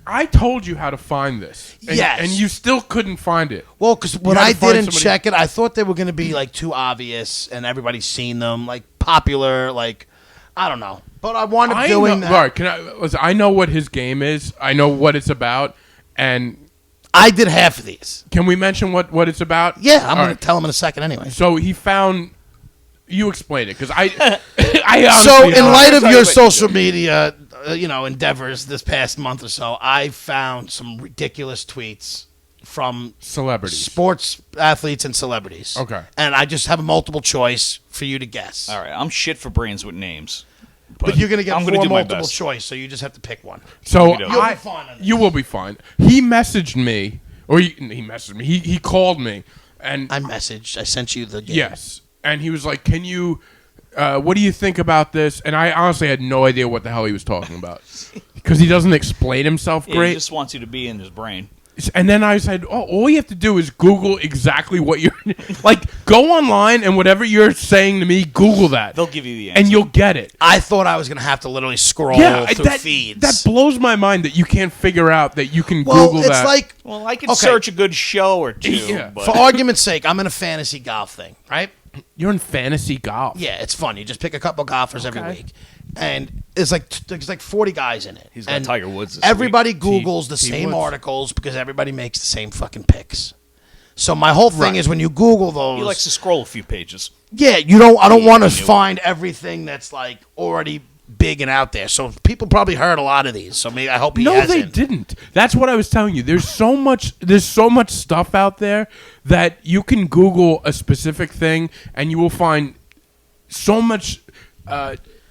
I told you how to find this. And, Yes. and you still couldn't find it. Well, because when had to I find didn't somebody- check it, I thought they were going to be like too obvious and everybody's seen them, like popular, like I don't know. But I wound up doing that. Right, listen, I know what his game is. I know what it's about. And I did half of these. can we mention what it's about? Yeah, I'm All going right. to tell him in a second anyway. So he found. You explain it because I honestly So, in don't. light of Sorry, your wait. social media, endeavors this past month or so, I found some ridiculous tweets from Celebrities. sports athletes and celebrities. Okay. And I just have a multiple choice for you to guess. All right, I'm shit for brains with names. But you're going to get I'm four gonna do my multiple best. choice, so you just have to pick one. So You'll be fine on this. you will be fine. He messaged me, or he messaged me. He called me, and I sent you the game. yes, and he was like, "Can you? What do you think about this?" And I honestly had no idea what the hell he was talking about because he doesn't explain himself Yeah, great. he just wants you to be in his brain. And then I said, "Oh, all you have to do is Google exactly what you're like. Go online and whatever you're saying to me, Google that, They'll give you the answer. and you'll get it." I thought I was going to have to literally scroll through that feeds. that blows my mind that you can't figure out that you can well, Google it's that. like, Well, I could Okay. search a good show or two. Yeah. But for argument's sake, I'm in a fantasy golf thing, right? You're in fantasy golf. Yeah, it's fun. You just pick a couple golfers every Okay. week, and there's like 40 guys in it. He's got and Tiger Woods this Everybody week. Googles the T. same Woods. articles because everybody makes the same fucking picks. So my whole thing is when you Google those, he likes to scroll a few pages. yeah, I don't want to knew it. find everything that's like already big and out there. So people probably heard a lot of these. So maybe I hope he No, hasn't. they didn't. That's what I was telling you. There's so much stuff out there that you can Google a specific thing and you will find so much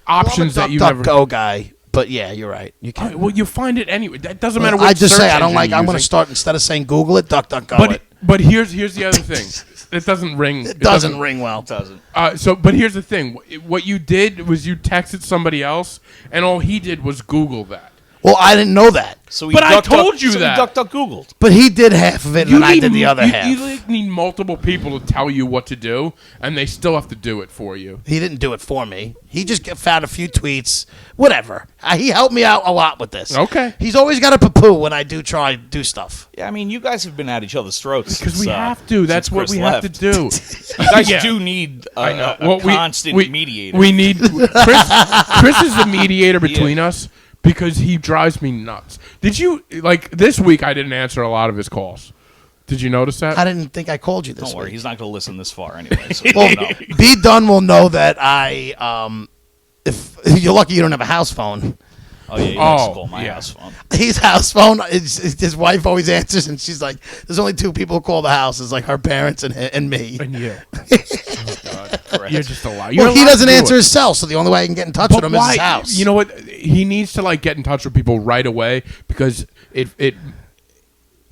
options that you never. Go guy. But yeah, you're right. You can. Well, you find it anyway. That doesn't matter what I just search say I don't engine like. you're I'm going to using. start instead of saying Google it, DuckDuckGo But it. but here's the other thing. It doesn't ring. It doesn't ring well. Doesn't. But here's the thing. What you did was you texted somebody else, and all he did was Google that. Well, I didn't know that. So he But I ducked told up, you so that. He ducked up Googled. But he did half of it, and I did the other you, half. You like need multiple people to tell you what to do, and they still have to do it for you. He didn't do it for me. He just found a few tweets. Whatever. He helped me out a lot with this. Okay. He's always got a poo when I do try to do stuff. Yeah, I mean, you guys have been at each other's throats Because we since, have to. That's since what Chris we left. have to do. You guys Yeah. do need I know. a constant mediator. We need Chris is the mediator between us because he drives me nuts. Did you like this week? I didn't answer a lot of his calls. Did you notice that? I didn't think I called you this Don't worry, week. he's not going to listen this far anyway. So Well, no. B. Dunne will know that I if you're lucky, you don't have a house phone. Oh, yeah, you likes to Oh, call my yeah. house phone. His house phone, his wife always answers, and she's like, "There's only two people who call the house. It's like her parents and me." And you. Oh, God. Correct. You're just a liar. Well, he doesn't answer his cell, so the only way I can get in touch with him is his house. You know what? He needs to like get in touch with people right away because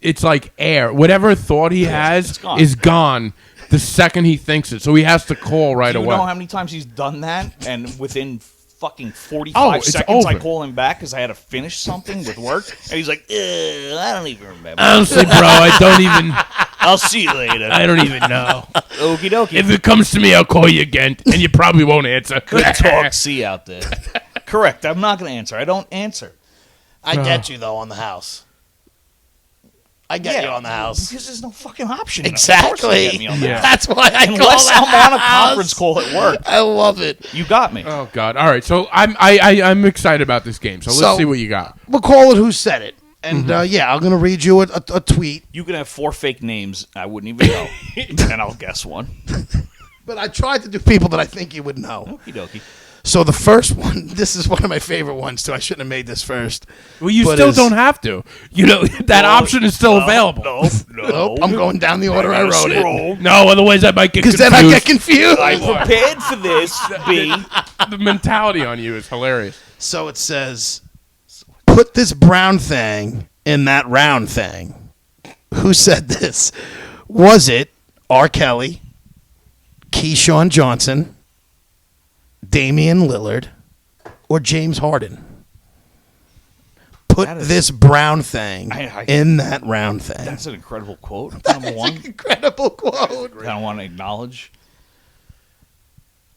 it's like air. Whatever thought he has gone. is gone the second he thinks it. So he has to call right Do you away. know how many times he's done that? And within fucking 45 Oh, it's seconds, I over. call him back because I had to finish something with work. And he's like, I don't even remember. Honestly, bro, I don't even. I'll see you later. I don't even know. Okie dokie. If it comes to me, I'll call you again, and you probably won't answer. Good talk. See you out there. Correct. I'm not going to answer. I don't answer. I get you though on the house. I get you on the house. Because there's no fucking option. Of course you Exactly. get me on the Yeah. house. That's why I call Unless the I'm on a house. conference call at work. I love it. You got me. Oh God! All right, so I'm excited about this game. So let's So- see what you got. We'll call it Who Said It. And yeah, I'm gonna read you a tweet. You can have 4 fake names. I wouldn't even know. And I'll guess one. But I tried to do people that I think you would know. Okie dokie. So the first one, this is one of my favorite ones too. I shouldn't have made this first. Well, you But still is- don't have to. You know that option is still available. No. Nope, I'm going down the order I wrote it. No, otherwise I might get Because confused. then I get confused. I prepared for this, B. The mentality on you is hilarious. So it says, put this brown thing in that round thing. Who said this? Was it R. Kelly, Keyshawn Johnson, Damian Lillard, or James Harden? Put That is- this brown thing I- in that round thing. That's an incredible quote. Number one. Incredible quote. I don't want to acknowledge.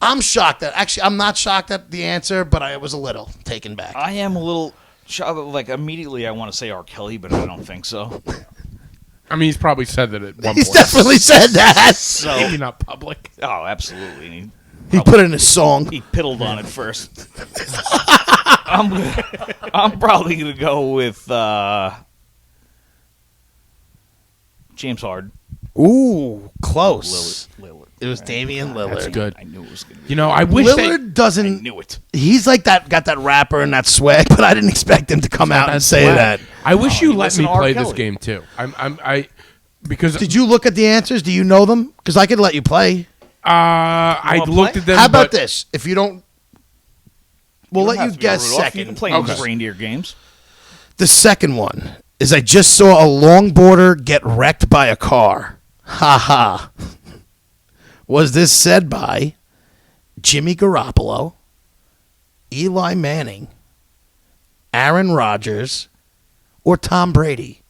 I'm shocked that actually I'm not shocked at the answer, but I was a little taken back. I am a little like immediately I want to say R. Kelly, but I don't think so. I mean, he's probably said that at one He's point. definitely said that. So, Maybe not public. oh, absolutely. He put it in his song. He piddled on it first. I'm probably gonna go with James Harden. Ooh, close. Lillard. It was Damian Lillard. That's good. I knew it was gonna be. You know, I wish Lillard I doesn't. knew it. He's like that. Got that rapper and that swag, but I didn't expect him to come out and say that. I wish No, you he let wasn't me R. play this Kelly. game too. Because Did you look at the answers? Do you know them? Because I could let you play. I wanna looked play? at them. How about but this? If you don't, we'll don't let you have to be guess Rudolph. second. You can play Okay. these reindeer games. The second one is I just saw a longboarder get wrecked by a car. Ha ha. Was this said by Jimmy Garoppolo, Eli Manning, Aaron Rodgers, or Tom Brady?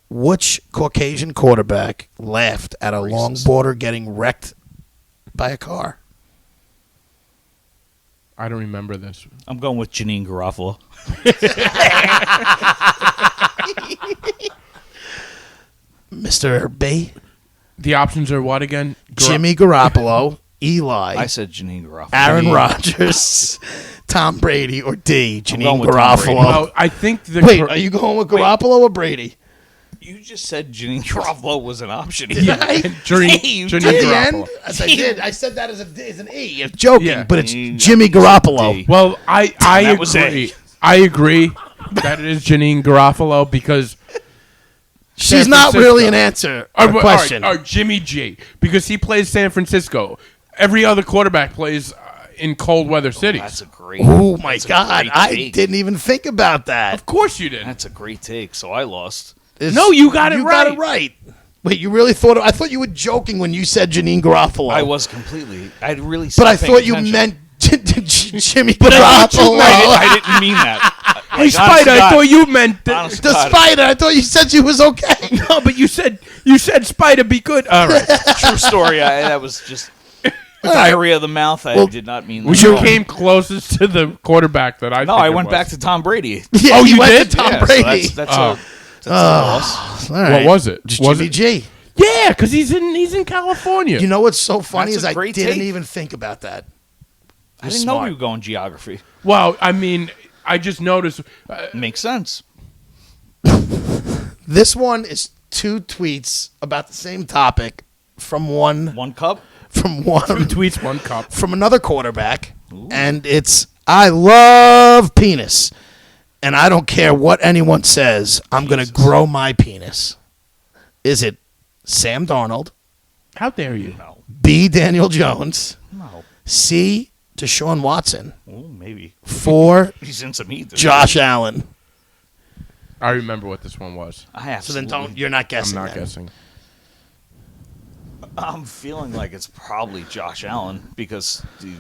Which Caucasian quarterback laughed at a longboarder getting wrecked by a car? I don't remember this. I'm going with Janine Garofalo. Mr. B? The options are what again? Jimmy Garoppolo, Eli, I said Janine Garofalo. Aaron Rodgers, Tom Brady, or D, going Janine with Tom Brady. Garoppolo. Well, I think the Wait, are you going with Garoppolo or Brady? You just said Janine Garofalo was an option. Did I? Janine, You Janine At the Garoppolo. end? Yes, I did. I said that as an E. It's joking, Yeah. but it's Mm, Jimmy Garoppolo. D. Well, I That was agree. A. I agree that it is Janine Garofalo because She's San not Francisco. really an answer or All right, question. all right, Jimmy G because he plays San Francisco. Every other quarterback plays in cold weather cities. That's a great. Oh my that's a God! great I take. didn't even think about that. Of course you did. That's a great take. So I lost. No, you got it You right. got it right. Wait, you really thought? I thought you were joking when you said Janine Garoppolo. I was completely. I really. but I stopped thought you paying meant Jimmy I thought you Garoppolo. meant I didn't mean that. Hey, Spider, I thought you meant that. Honest to God. Despite it, I thought you said she was okay. No, but you said Spider be good. All right. True story. That was just diarrhea of the mouth. I did not mean that. You at all. came closest to the quarterback that I. No, think I it went was. back to Tom Brady. Yeah, Oh, he you went did? to Tom Yeah, so Brady. that's a loss. All right. What was it? Just Was Jimmy it? G. Yeah, because he's in California. You know what's so funny That's is a I great didn't take. even think about that. I didn't know you were going geography. Well, I mean, I just noticed. Makes sense. This one is 2 tweets about the same topic from one One cup. from one Two tweets, one cup. from another quarterback, and it's I love penis. And I don't care what anyone says. I'm going to grow my penis. Is it Sam Darnold? How dare you? No. B. Daniel Jones? No. C. Deshaun Watson? Oh, maybe. 4. He's in some either. Josh Allen? I remember what this one was. I So then absolutely. you're not guessing. I'm not then. guessing. I'm feeling like it's probably Josh Allen because the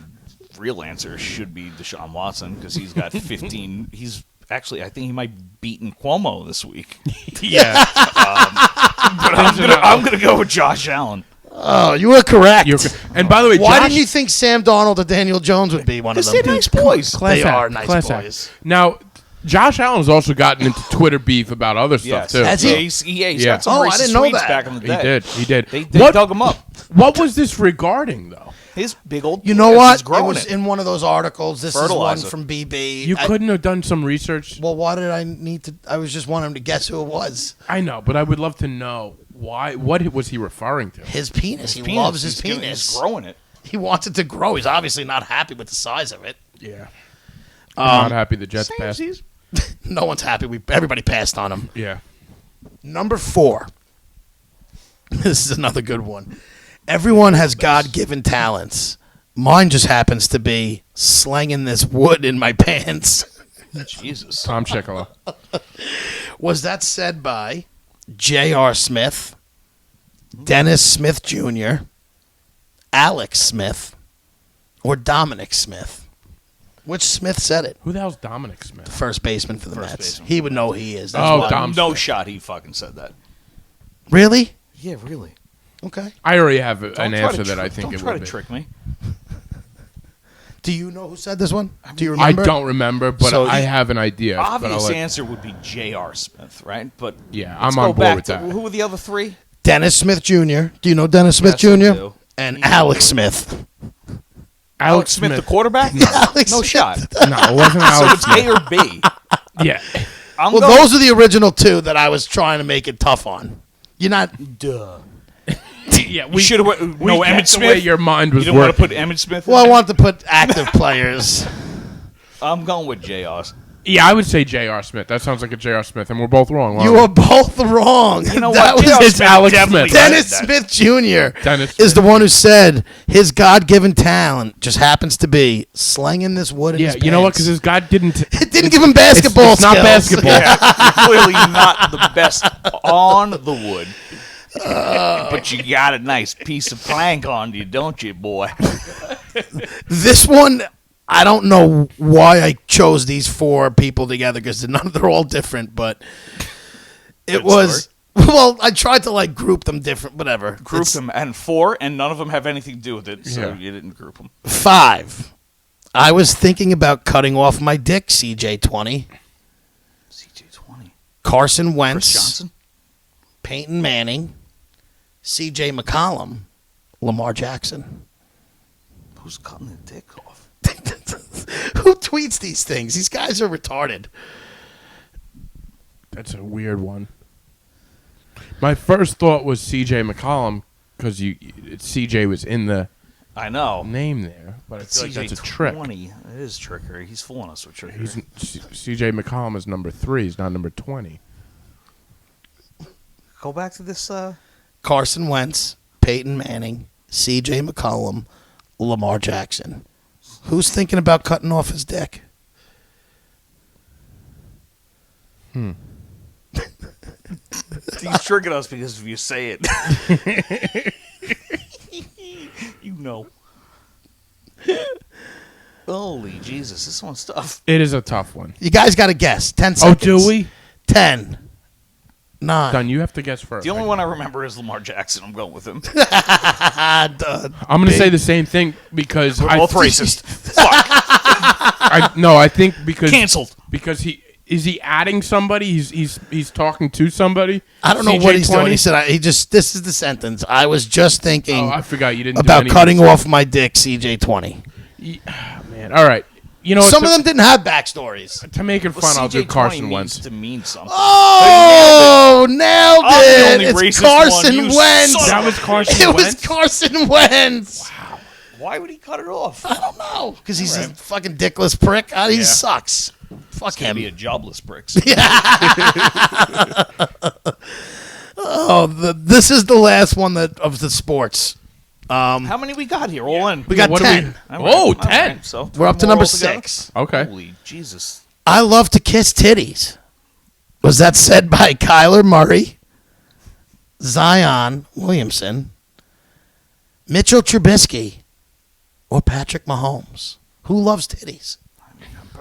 real answer should be Deshaun Watson because he's got 15. He's actually, I think he might have beaten Cuomo this week. Yeah. But I'm gonna go with Josh Allen. Oh, you were correct. And by the way, Why Josh, didn't you think Sam Darnold or Daniel Jones would be one of Because them? they're nice boys. Class They act, are nice class act. boys. Now, Josh Allen's also gotten into Twitter beef about other stuff Yes. too. Has Yeah, he? he's Yeah. got some Oh, I racist didn't know tweets that. back in the day. He did. They What- dug him up. What was this regarding though? His big old. You know penis what? is growing It was in one of those articles. This is Fertilizer. one from BB. You couldn't have done some research. Well, why did I need to? I was just wanting to guess who it was. I know, but I would love to know why. What was he referring to? His penis. He penis. loves his He's penis. He's growing it. He wants it to grow. He's obviously not happy with the size of it. Yeah. I'm not happy the Jets passed. Samesies. No one's happy. Everybody passed on him. Yeah. Number 4. This is another good one. Everyone has God-given talents. Mine just happens to be slanging this wood in my pants. Jesus. Tom Chickala. Was that said by J.R. Smith, Dennis Smith Jr., Alex Smith, or Dominic Smith? Which Smith said it? Who the hell's Dominic Smith? First baseman for the First Mets. baseman. He would know who he is. That's Oh, why. Dom. No shot he fucking said that. Really? Yeah, really. Okay. I already have Don't an try answer to that I trick- think don't it try would to be. trick me. Do you know who said this one? Do you I remember? don't remember, but So I you- have an idea. but I'll Obvious let- answer would be J.R. Smith, right? But Yeah, let's I'm on go board back with to, that. Who were the other three? Dennis Smith Jr. Do you know Dennis Smith Yes, I Jr.? do. And Alex Smith. Alex Smith, the quarterback? Alex No Smith. shot. No, it wasn't So Alex it's Smith. A or B. Yeah. I'm Well, going, those are the original 2 that I was trying to make it tough on. You're not. Duh. Yeah, We should have. we No, get Emmett the Smith. way your mind was You didn't want to working. put Emmett Smith in Well, I there? want to put active players. I'm going with J.R. Yeah, I would say J.R. Smith. That sounds like a J.R. Smith, and we're both wrong. You aren't are both wrong. You know That what? was J.R. It's Smith Alex definitely Smith. said Dennis that. Smith Jr. Dennis is the Smith. one who said his God-given talent just happens to be slanging this wood in Yeah, his you know what? pants. Because his God didn't. It didn't give him basketball it's not skills. basketball. Yeah, you're clearly not the best on the wood. But you got a nice piece of plank on you, don't you, boy? This one, I don't know why I chose these 4 people together because they're all different, but it Good was. story. Well, I tried to group them different, whatever. Group It's them and 4, and none of them have anything to do with it, so Yeah. you didn't group them. 5. I was thinking about cutting off my dick, CJ20. CJ20. Carson Chris Wentz, Johnson. Peyton Manning, CJ McCollum, Lamar Jackson. Who's cutting the dick off? Who tweets these things? These guys are retarded. That's a weird one. My first thought was C.J. McCollum because C.J. was in the I know. name there, but I feel like that's a trick. CJ20. It is trickery. He's fooling us with trickery. C.J. McCollum is number 3. He's not number 20. Go back to this. Carson Wentz, Peyton Manning, CJ McCollum, Lamar Jackson. Who's thinking about cutting off his dick? He's tricking us because if you say it, you know. Holy Jesus, this one's tough. It is a tough one. You guys got to guess. 10 Oh, seconds. do we? 10, 9. Dunn, you have to guess first. The only one I remember is Lamar Jackson. I'm going with him. Done. I'm going to say the same thing because We're both racist. Fuck. I think because Canceled. because is he adding somebody? He's talking to somebody. I don't know what he's doing. CJ20? He said, this is the sentence. I was just thinking Oh, I forgot you didn't do about any cutting off my dick, CJ20. Man, all right. You know, Some of them didn't have backstories. to make it Well, fun, I'll do CJ20 Carson needs Wentz. to mean something. Oh, nailed I'm the it. only It's racist Carson one, you Wentz. son That of was a- Carson It was Wentz. Carson Wentz. Why would he cut it off? I don't know. Because he's a fucking dickless prick. He sucks. Fuck him. Be a jobless pricks. This is the last one of the sports. How many we got here? All in. We got what 10. Oh, 10. So We're up to more number altogether? 6. Okay. Holy Jesus. I love to kiss titties. Was that said by Kyler Murray, Zion Williamson, Mitchell Trubisky, or Patrick Mahomes? Who loves titties?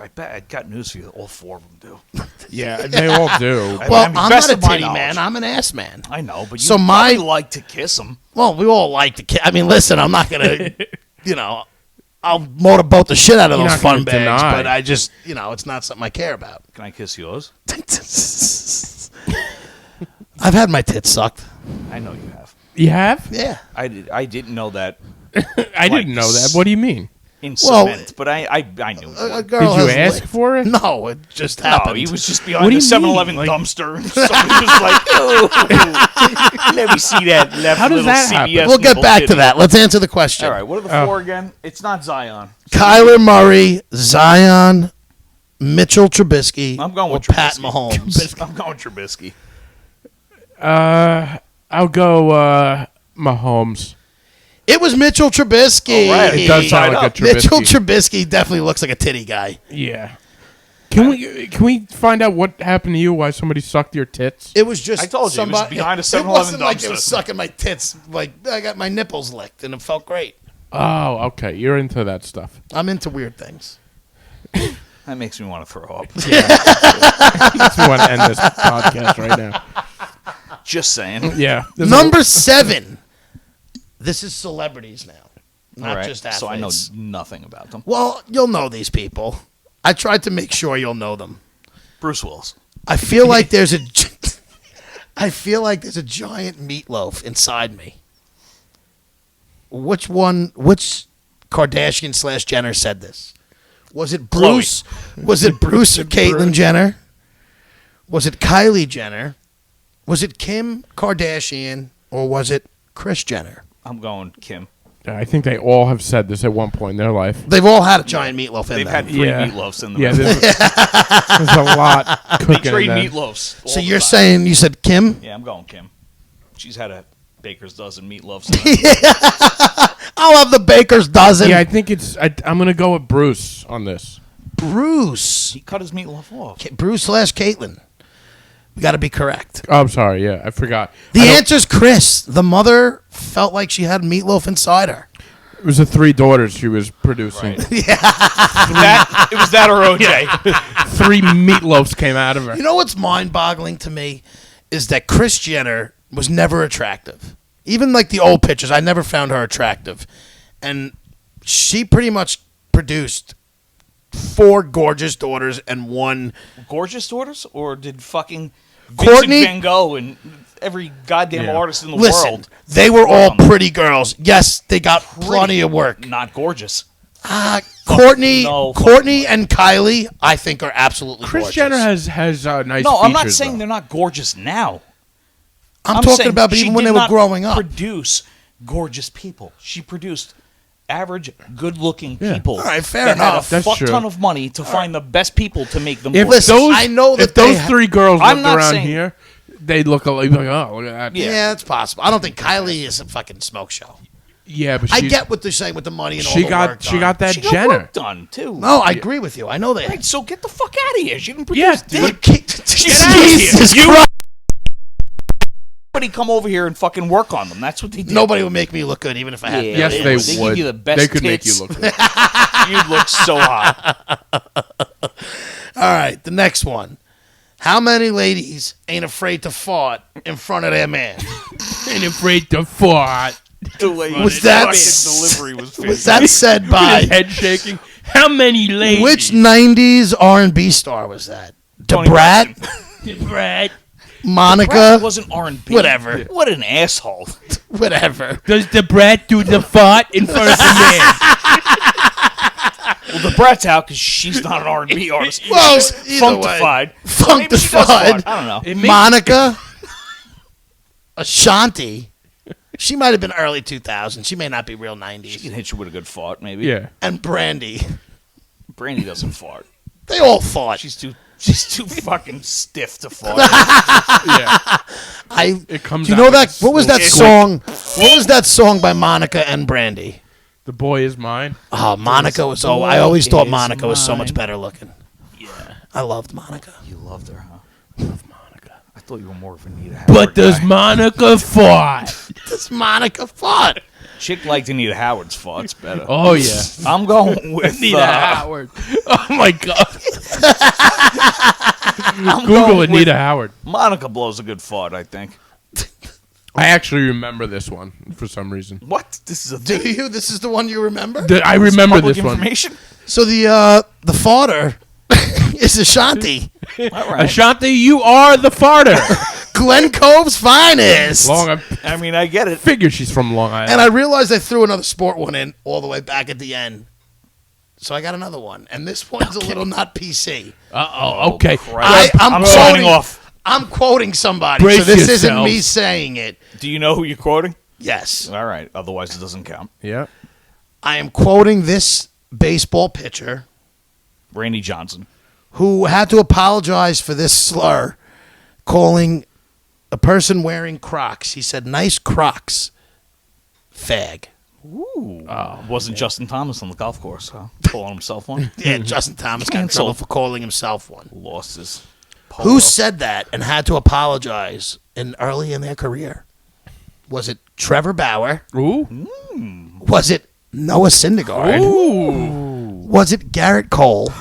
I bet I got news for you. All 4 of them do. Yeah, they all do. Well, mean, I'm best not a of my titty knowledge. man. I'm an ass man. I know, but you So my- probably like to kiss them. Well, we all like to kiss. I mean, listen, I'm not going to, I'll motorboat the shit out of You're those not fun gonna bags, deny. but I just, it's not something I care about. Can I kiss yours? I've had my tits sucked. I know you have. You have? Yeah. I didn't know that I didn't know that. What do you mean? in Well, cement, but I knew. A girl Did you has ask for it? No, it just No, happened. he was just What behind do the you 7-Eleven mean? Like- dumpster. And somebody was like, "Oh, let me see that left How does little that happen? CBS." We'll get nipple back titty." to that. Let's answer the question. All right, what are the 4 again? It's not Zion. Kyler Murray, Zion, Mitchell Trubisky, I'm going or with Pat Trubisky. Mahomes. I'm going Trubisky. I'll go Mahomes. It was Mitchell Trubisky. All right. It does sound like a Trubisky. Mitchell Trubisky definitely looks like a titty guy. Yeah. Can we find out what happened to you? Why somebody sucked your tits? It was just I told you, it was somebody, behind a It 7-Eleven wasn't like it dumpster. was sucking my tits. Like I got my nipples licked, and it felt great. Oh, okay. You're into that stuff. I'm into weird things. That makes me want to throw up. I just want to end this podcast right now. Just saying. Yeah. Number 7. This is celebrities now, not All right, just athletes. so I know nothing about them. Well, you'll know these people. I tried to make sure you'll know them. Bruce Willis. I feel like there's a giant meatloaf inside me. Which Kardashian / Jenner said this? Was it Bruce? Was it Bruce or Caitlyn Jenner? Was it Kylie Jenner? Was it Kim Kardashian or was it Kris Jenner? I'm going Kim. I think they all have said this at one point in their life. They've all had a giant meatloaf in They've them. had 3 Yeah. meatloafs in the Yeah, room. there's a lot They cooking trade in them. meatloafs. all So the you're time. saying you said Kim? Yeah, I'm going Kim. She's had a baker's dozen meatloafs. In her. I'll have the baker's dozen. Yeah, I think I'm going to go with Bruce on this. Bruce. He cut his meatloaf off. Bruce / Caitlyn. We got to be correct. Oh, I'm sorry. Yeah, I forgot. The answer's Chris. The mother felt like she had meatloaf inside her. It was the 3 daughters she was producing. It was that or OJ. 3 meatloafs came out of her. You know what's mind-boggling to me is that Kris Jenner was never attractive. Even like the old pictures, I never found her attractive. And she pretty much produced 4 gorgeous daughters and 1 Gorgeous daughters, or did fucking Courtney- Vincent Van Gogh and every goddamn Yeah. artist in the Listen, world? they were all Work on them. pretty girls. Yes, they got plenty of work. Not gorgeous. Courtney no and Kylie, I think, are absolutely Kris gorgeous. Jenner has nice No, I'm not features, saying though. they're not gorgeous now. I'm talking saying about she even when did they were not growing up. Produce gorgeous people. She produced average, good-looking Yeah. people. All right, fair that enough. Had a That's fuck true. ton of money to find the best people to make them If gorgeous. Listen, I know that if those they 3 girls I'm lived not around saying- here, they'd look like, oh, look at that. Yeah, it's possible. I don't think Kylie is a fucking smoke show. Yeah, but I she's- get what they're saying with the money and all she the got work she done. got that She got Jenner. work done too. No, I agree with you. I know that. Right, so get the fuck out of here. She didn't Yeah, produce dude. dick. Jesus out of here. Christ. Somebody come over here and fucking work on them. That's what they did. Nobody would make me look good, even if I had. Yeah. Yes, They they would. They give would. you the best They could make you tits. look good. You'd look so hot. All right, the next one. How many ladies ain't afraid to fart in front of their man? Ain't afraid to fart. The way Was that- fucking delivery was Was that said by His head shaking. How many ladies? which '90s R&B star was that? Tony DeBrat, Brad? Monica, Brad wasn't R&B. Whatever. What an asshole. whatever. Does the Brad do the fart in front of the man? Well, the Brat's out because she's not an R&B artist. Well, she's either way. functified. So maybe she does Functified. fart. I don't know. It makes- Monica, Ashanti, She might have been early 2000s. She may not be real 90s. She can hit you with a good fart, maybe. Yeah. And Brandy. Brandy doesn't fart. They all fought. She's too fucking stiff to fart. Yeah. It comes. Do you out know with that? What was that quick. song? What was that song by Monica and Brandy? The boy is mine. Oh, Monica was so. I always thought Monica was so much better looking. Yeah. I loved Monica. You loved her, huh? I love Monica. I thought you were more of a Anita Howard But does guy. Monica fart? This Monica fought. Chick liked Anita Howard's farts better. Oh yeah. I'm going with Anita Howard. Oh my god. I'm Google going with- Anita Howard. Monica blows a good fart, I think. I actually remember this one for some reason. What? This is a Do thing. you? This is the one you remember? I remember Public this one. information? So the farter is Ashanti. All right. Ashanti, you are the farter. Glen Cove's finest. I mean, I get it. Figure she's from Long Island. And I realized I threw another sport one in all the way back at the end. So I got another one. And this one's a little not PC. Uh-oh. Okay. I'm signing off. I'm quoting somebody. Brace so this isn't yourselves. me saying it. Do you know who you're quoting? Yes. All right. Otherwise, it doesn't count. Yeah. I am quoting this baseball pitcher Randy Johnson. who had to apologize for this slur, calling a person wearing Crocs. He said, "Nice Crocs, fag." Ooh. Wasn't Justin Thomas on the golf course, huh? Calling himself one? Yeah, Justin Thomas got in trouble Canceled. for calling himself one. Lost his Who polo. said that and had to apologize early in their career? Was it Trevor Bauer? Ooh. Was it Noah Syndergaard? Ooh. Was it Garrett Cole?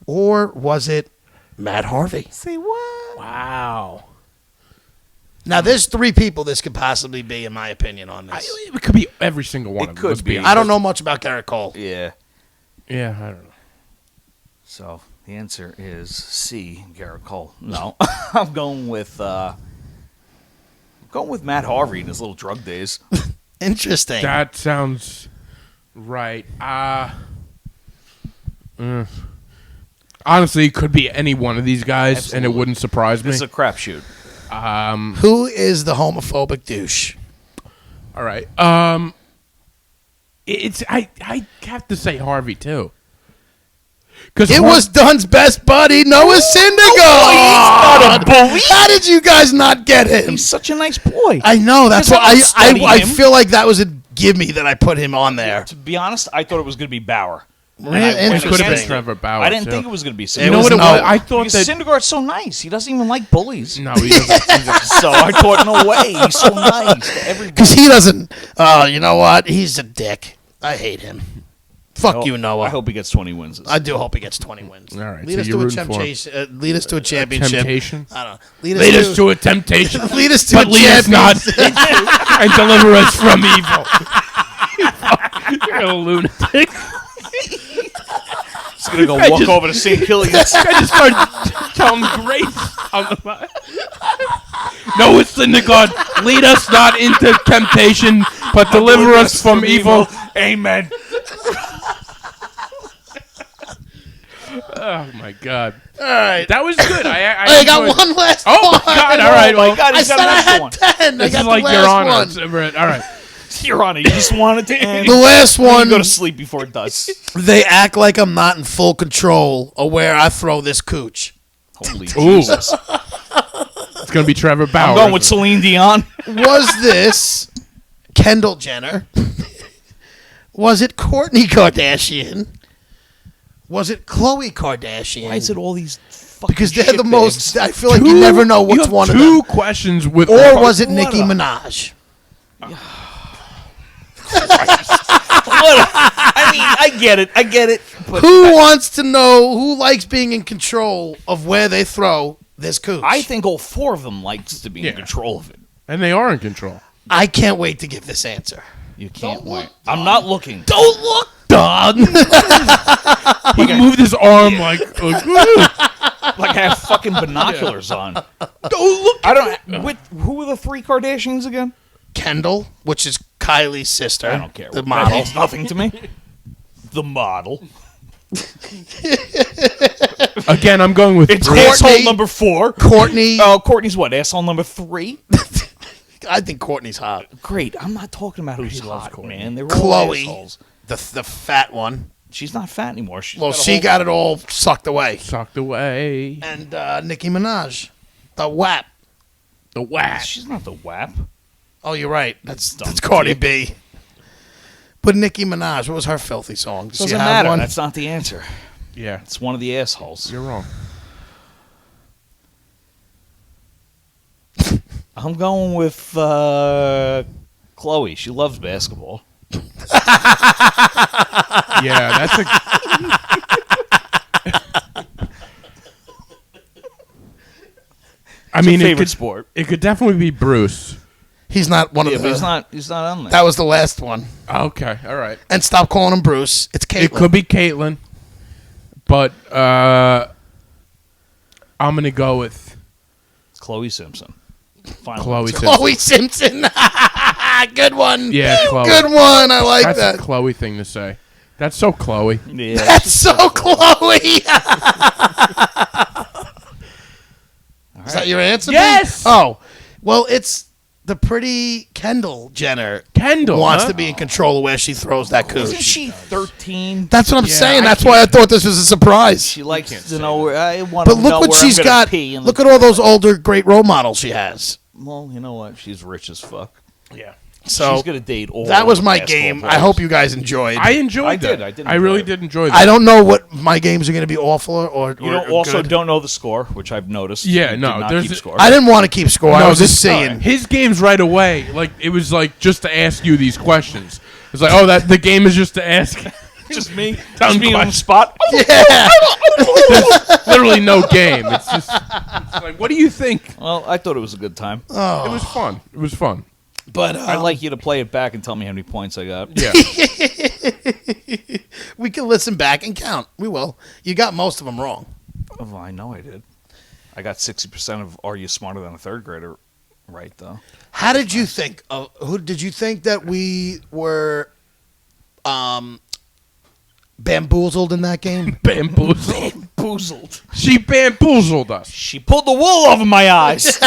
Or was it Matt Harvey? Say what? Wow. Now, there's three people this could possibly be, in my opinion, on this. It could be every single one It of them. could Let's be. I don't know much about Garrett Cole. Yeah. Yeah, I don't know. So the answer is C, Garrett Cole. No, I'm going with Matt Harvey in his little drug days. Interesting. That sounds right. Honestly, it could be any one of these guys, and it Absolutely. wouldn't surprise me. This is a crapshoot. Who is the homophobic douche? All right. It's I have to say Harvey too. Because It was Dunn's best buddy, Noah Syndergaard. he's not a bully. How did you guys not get him? He's such a nice boy. I know. That's Because why I don't study I him. feel like that was a gimme that I put him on there. To be honest, I thought it was going to be Bauer. Man, it could have been interesting. Trevor Bauer. I didn't too. think it was going to be It You know Syndergaard. what it was was? no. I thought Because that. Syndergaard's so nice. He doesn't even like bullies. No, he doesn't. So I thought, no way. He's so nice to everybody. Because he doesn't. You know what? He's a dick. I hate him. Fuck you, Noah. I hope he gets 20 wins. I do hope he gets 20 wins. All right, Lead so us you're to a rooting for him. temptation. Lead us to a championship. Temptation. I don't know. Lead us to a temptation. Lead us to But a lead us not championship. and deliver us from evil. You're a lunatic. He's going to go I walk just- over to St. Killian's. I just started telling grace on the line. No, it's Syndergaard. Lead us not into temptation, but deliver us from evil. Amen. Oh my God, All right. that was good. I got enjoyed- one last Oh one. my God! All right, Oh my well, God, I he's said got I another had one. 10. I this got is the like last your honor. one. It's over. All right. Your Honor, you just wanted to end. The last You one, go to sleep before it does. they act like I'm not in full control of where I throw this cooch. Holy Ooh. Jesus. It's gonna be Trevor Bauer. I'm going with Celine Dion. Was this Kendall Jenner? Was it Kourtney Kardashian? Was it Khloe Kardashian? Why is it all these fucking Because they're the shitbags? most. I feel like you never know You which have one of two them. questions with. Or was it What Nicki a- Minaj? I mean, I get it. But Who wants to know who likes being in control of where they throw this cooch? I think all four of them likes to be Yeah. in control of it. And they are in control. I can't wait to give this answer. You can't wait. I'm not looking. Don't look, dog. He moved his arm like. Like I have fucking binoculars on. Don't look. I don't. Who were the three Kardashians again? Kendall, which is Kylie's sister. I don't care. The That model. means nothing to me. The model. Again, I'm going with It's three. asshole Kourtney. number 4. Kourtney. Oh, Courtney's what? Asshole number 3. I think Courtney's hot. Great. I'm not talking about who's loves hot, Courtney. man. They're all Chloe, assholes. the fat one. She's not fat anymore. Well, she got it all sucked away. Sucked away. And Nicki Minaj, the WAP. The whack. She's not the WAP. Oh, you're right. That's Dumb Cardi dick. B. But Nicki Minaj, what was her filthy song? Does she Doesn't have matter. one? That's not the answer. Yeah, It's one of the assholes. you're wrong. I'm going with Chloe. She loves basketball. Yeah, that's a. I mean, favorite sport. It could definitely be Bruce. He's not one Yeah, of but the. he's not on there. That was the last one. Okay, all right. And stop calling him Bruce. It's Caitlyn. It could be Caitlyn, but I'm gonna go with It's Chloe Simpson. Final Chloe answer. Simpson. Chloe Simpson. Good one. Yeah, Chloe. Good one. I like That's that. a Chloe thing to say. That's so Chloe. Yeah. That's so Chloe. Is that your answer? Yes! Ben? Oh, well, it's the pretty Kendall Jenner. Kendall Wants huh? to be in control of where she throws that Isn't cooch. she 13? That's what I'm Yeah, saying. I That's why I thought this was a surprise. She likes can't to say know where I want But to look know what where she's I'm gonna got. pee in the Look at all those older great role models she has. Well, you know what? She's rich as fuck. Yeah. So She's gonna date all. that was the my basketball game. players. I hope you guys enjoyed. I enjoyed I that. did. I did I enjoy really it. did enjoy that. I don't know what my games are going to be awful or You also good. don't know the score, which I've noticed. Yeah, You no, did not there's keep a- score. I didn't want to keep score. I No, was just this- seeing. His games right away. Like it was like just to ask you these questions. It's like, oh, that the game is just to ask. just me. Dumb Just me on the question. spot. Yeah. Literally no game. It's just it's like, what do you think? Well, I thought it was a good time. It was fun. It was fun. But I'd like you to play it back and tell me how many points I got. Yeah. we can listen back and count. We will. You got most of them wrong. Oh, I know I did. I got 60% of Are You Smarter Than a Third Grader right, though. How did you think? Who did you think that we were bamboozled in that game? Bamboozled. Boozled. She bamboozled us. She pulled the wool over my eyes.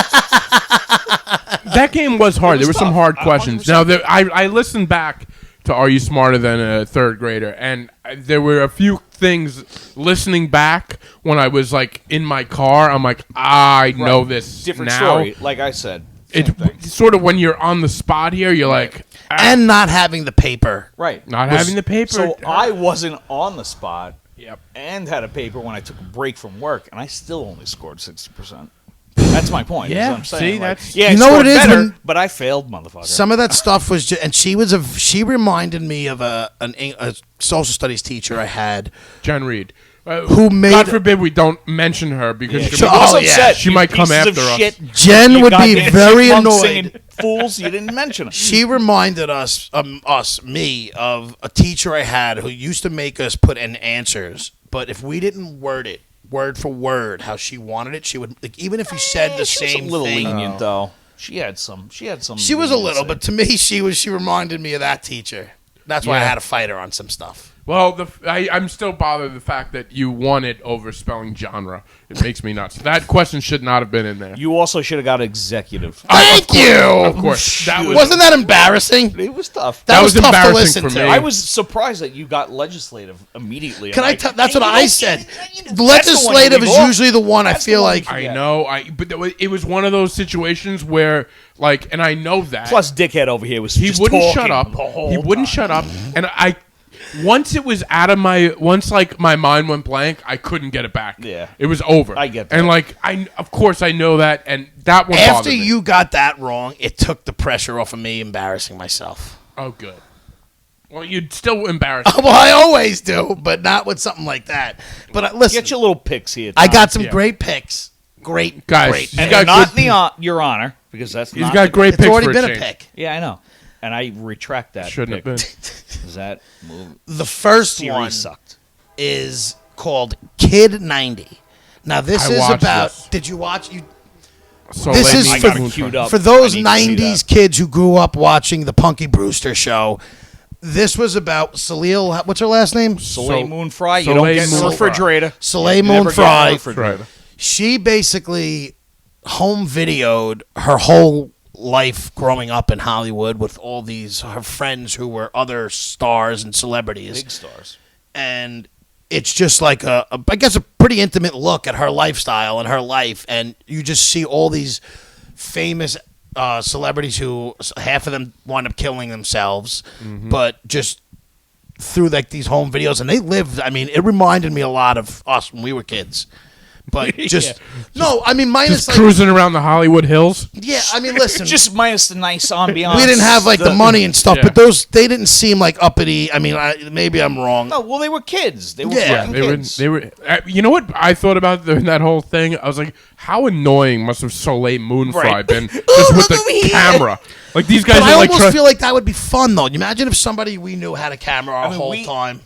That game was hard. It was There were some tough. hard 100%. questions. Now, I listened back to Are You Smarter Than a Third Grader, and there were a few things listening back when I was like in my car. I'm like, I know this Different now. story. Like I said. Same thing. It's sort of when you're on the spot here, you're like, And not having the paper. Right. not having the paper. So I wasn't on the spot Yep. and had a paper when I took a break from work, and I still only scored 60%. That's my point. is Yeah, what I'm saying. see, Like, that's- yeah, You I know what scored it is better, when- but I failed, motherfucker. Some of that stuff was, and she reminded me of a social studies teacher I had. Jen Reed. Who made- God forbid we don't mention her because Yeah, she, So- might, oh, yeah. she might come Pieces of after us. shit. Jen You would be goddamn very chipmunks annoyed. singing Fools, you didn't mention them. She reminded me, of a teacher I had who used to make us put in answers, but if we didn't word it word for word how she wanted it, she would like even if you said the she same was a little thing. lenient, though. She had some. She She was a little, but to me, she reminded me of that teacher. That's why I Yeah. had to fight her on some stuff. Well, I'm still bothered the fact that you won it over spelling genre. It makes me nuts. That question should not have been in there. You also should have got executive. Thank you. Of course. That was Wasn't that embassing? It was tough. That was tough to embarrassing listen for to. me. I was surprised that you got legislative immediately. Can I'm I like, tell? That's "Hey, what you I don't- said. that's the one you Legislative leave is off." usually the one I That's the feel one like. you I Yeah. know. But it was one of those situations where, like, and I know that. Plus, dickhead over here was he just wouldn't talking shut up. the whole He wouldn't time. shut up. And once it was out of once like my mind went blank, I couldn't get it back. Yeah. It was over. I get that. And like, of course I know that, and that one After bothered me. you got that wrong, it took the pressure off of me embarrassing myself. Oh, good. Well, you'd still embarrass me. Well, I always do, but not with something like that. But listen, Get your little picks here. I Tom. got some Yeah. great picks. Great, Guys, great. he's and got they're not good- your honor because that's He's not got the- great It's picks already for been a change. pick. Yeah, I know, and I retract that. Shouldn't pick. have been. Is that move? The first Series one sucked. is called Kid 90. Now this I is watched about. this. Did you watch? So This is I for- got it queued up. For those I need to see 90s that. kids who grew up watching the Punky Brewster show, this was about Salil. What's her last name? Soleil So- Moon Fry. You Soleil don't get in the Moon Fry. refrigerator. Soleil You Moon never get in the Fry. refrigerator. Right. She basically home videoed her whole life growing up in Hollywood with all these her friends who were other stars and celebrities. Big stars. And it's just like I guess a pretty intimate look at her lifestyle and her life, and you just see all these famous celebrities who half of them wind up killing themselves, but just through like these home videos, and they lived. I mean, it reminded me a lot of us when we were kids. But no, I mean, minus just like cruising around the Hollywood Hills. Yeah, I mean, listen, just minus the nice ambiance. We didn't have like the money and stuff, but they didn't seem like uppity. I mean, maybe I'm wrong. No, well, they were kids. They were fucking kids. They were. You know what I thought about that whole thing? I was like, how annoying must have Soleil Moon Frye been just with the camera? Like these guys. But I almost feel like that would be fun though. Imagine if somebody we knew had a camera our whole time.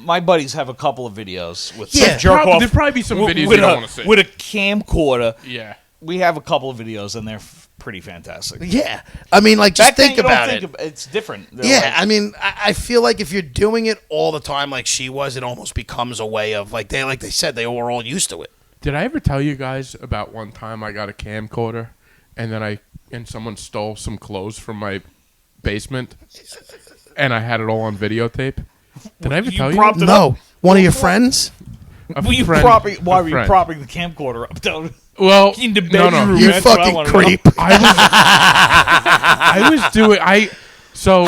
My buddies have a couple of videos with jerk off. There'd probably be some videos you don't want to see. With a camcorder. Yeah. We have a couple of videos, and they're pretty fantastic. Yeah. I mean, like, just think about it. It's different. Yeah, I mean, I feel like if you're doing it all the time like she was, it almost becomes a way of, like they said, they were all used to it. Did I ever tell you guys about one time I got a camcorder, and then someone stole some clothes from my basement, and I had it all on videotape? Did I ever tell you? No. One of your friends? Why were you propping the camcorder up? Well, in the bedroom. No. You fucking creep. I was doing. I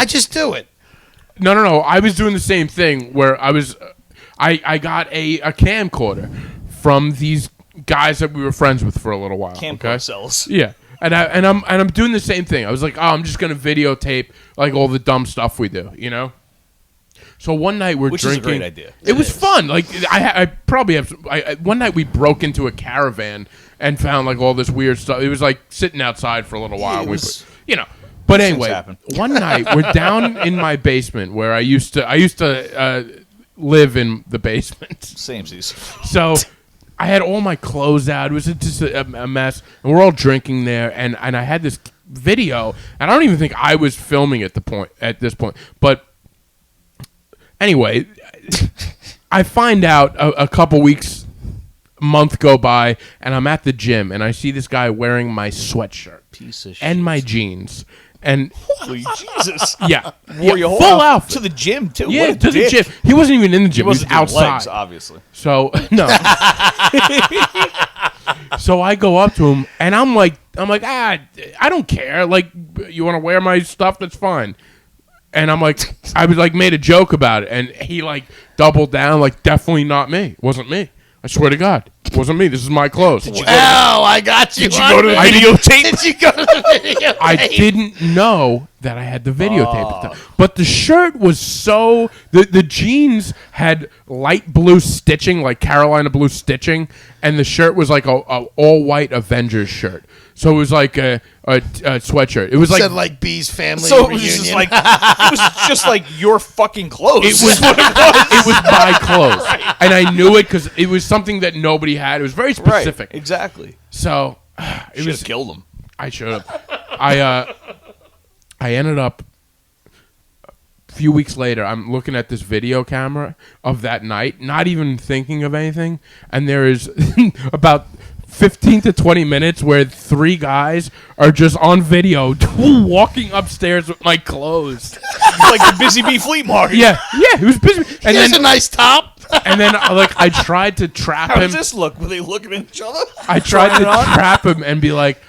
just do it. No. I was doing the same thing where I got a camcorder from these guys that we were friends with for a little while. Camcorder cells. Yeah. And I'm doing the same thing. I was like, I'm just gonna videotape like all the dumb stuff we do, you know. So one night we're drinking. Which is a great idea. It was fun. Like I probably have. One night we broke into a caravan and found like all this weird stuff. It was like sitting outside for a little while. But anyway, one night we're down in my basement where I used to live in the basement. Samesies. So I had all my clothes out. It was just a mess, and we're all drinking there. And I had this video, and I don't even think I was filming at this point, but. Anyway, I find out a couple weeks, month go by, and I'm at the gym, and I see this guy wearing my sweatshirt Piece of shit. and my jeans. And holy Jesus! Yeah, wore your whole full outfit to the gym too. Yeah, to the gym. He wasn't even in the gym. He was outside, legs, obviously. So no. So I go up to him, and I'm like, I don't care. Like, you want to wear my stuff? That's fine. And I'm like, I was like, made a joke about it, and he like doubled down, like, definitely not me. It wasn't me. I swear to God, it wasn't me. This is my clothes. I got you. Did you go to the videotape? Did you go to the videotape? I didn't know that I had the videotape, but the shirt was so the jeans had light blue stitching, like Carolina blue stitching, and the shirt was like a all white Avengers shirt. So it was like a sweatshirt. It was like said like B's family so reunion. It was just like your fucking clothes. It was what it was. It was my clothes, right. And I knew it because it was something that nobody had. It was very specific. Right, exactly. So it was killed him. I should have. I ended up a few weeks later. I'm looking at this video camera of that night, not even thinking of anything, and there is about 15 to 20 minutes where 3 guys are just on video walking upstairs with my clothes. Like the Busy Bee Fleet Market. Yeah, it was busy. And then a nice top. And then I tried to trap him. How does this look? Were they looking at each other? I tried to trap him and be like,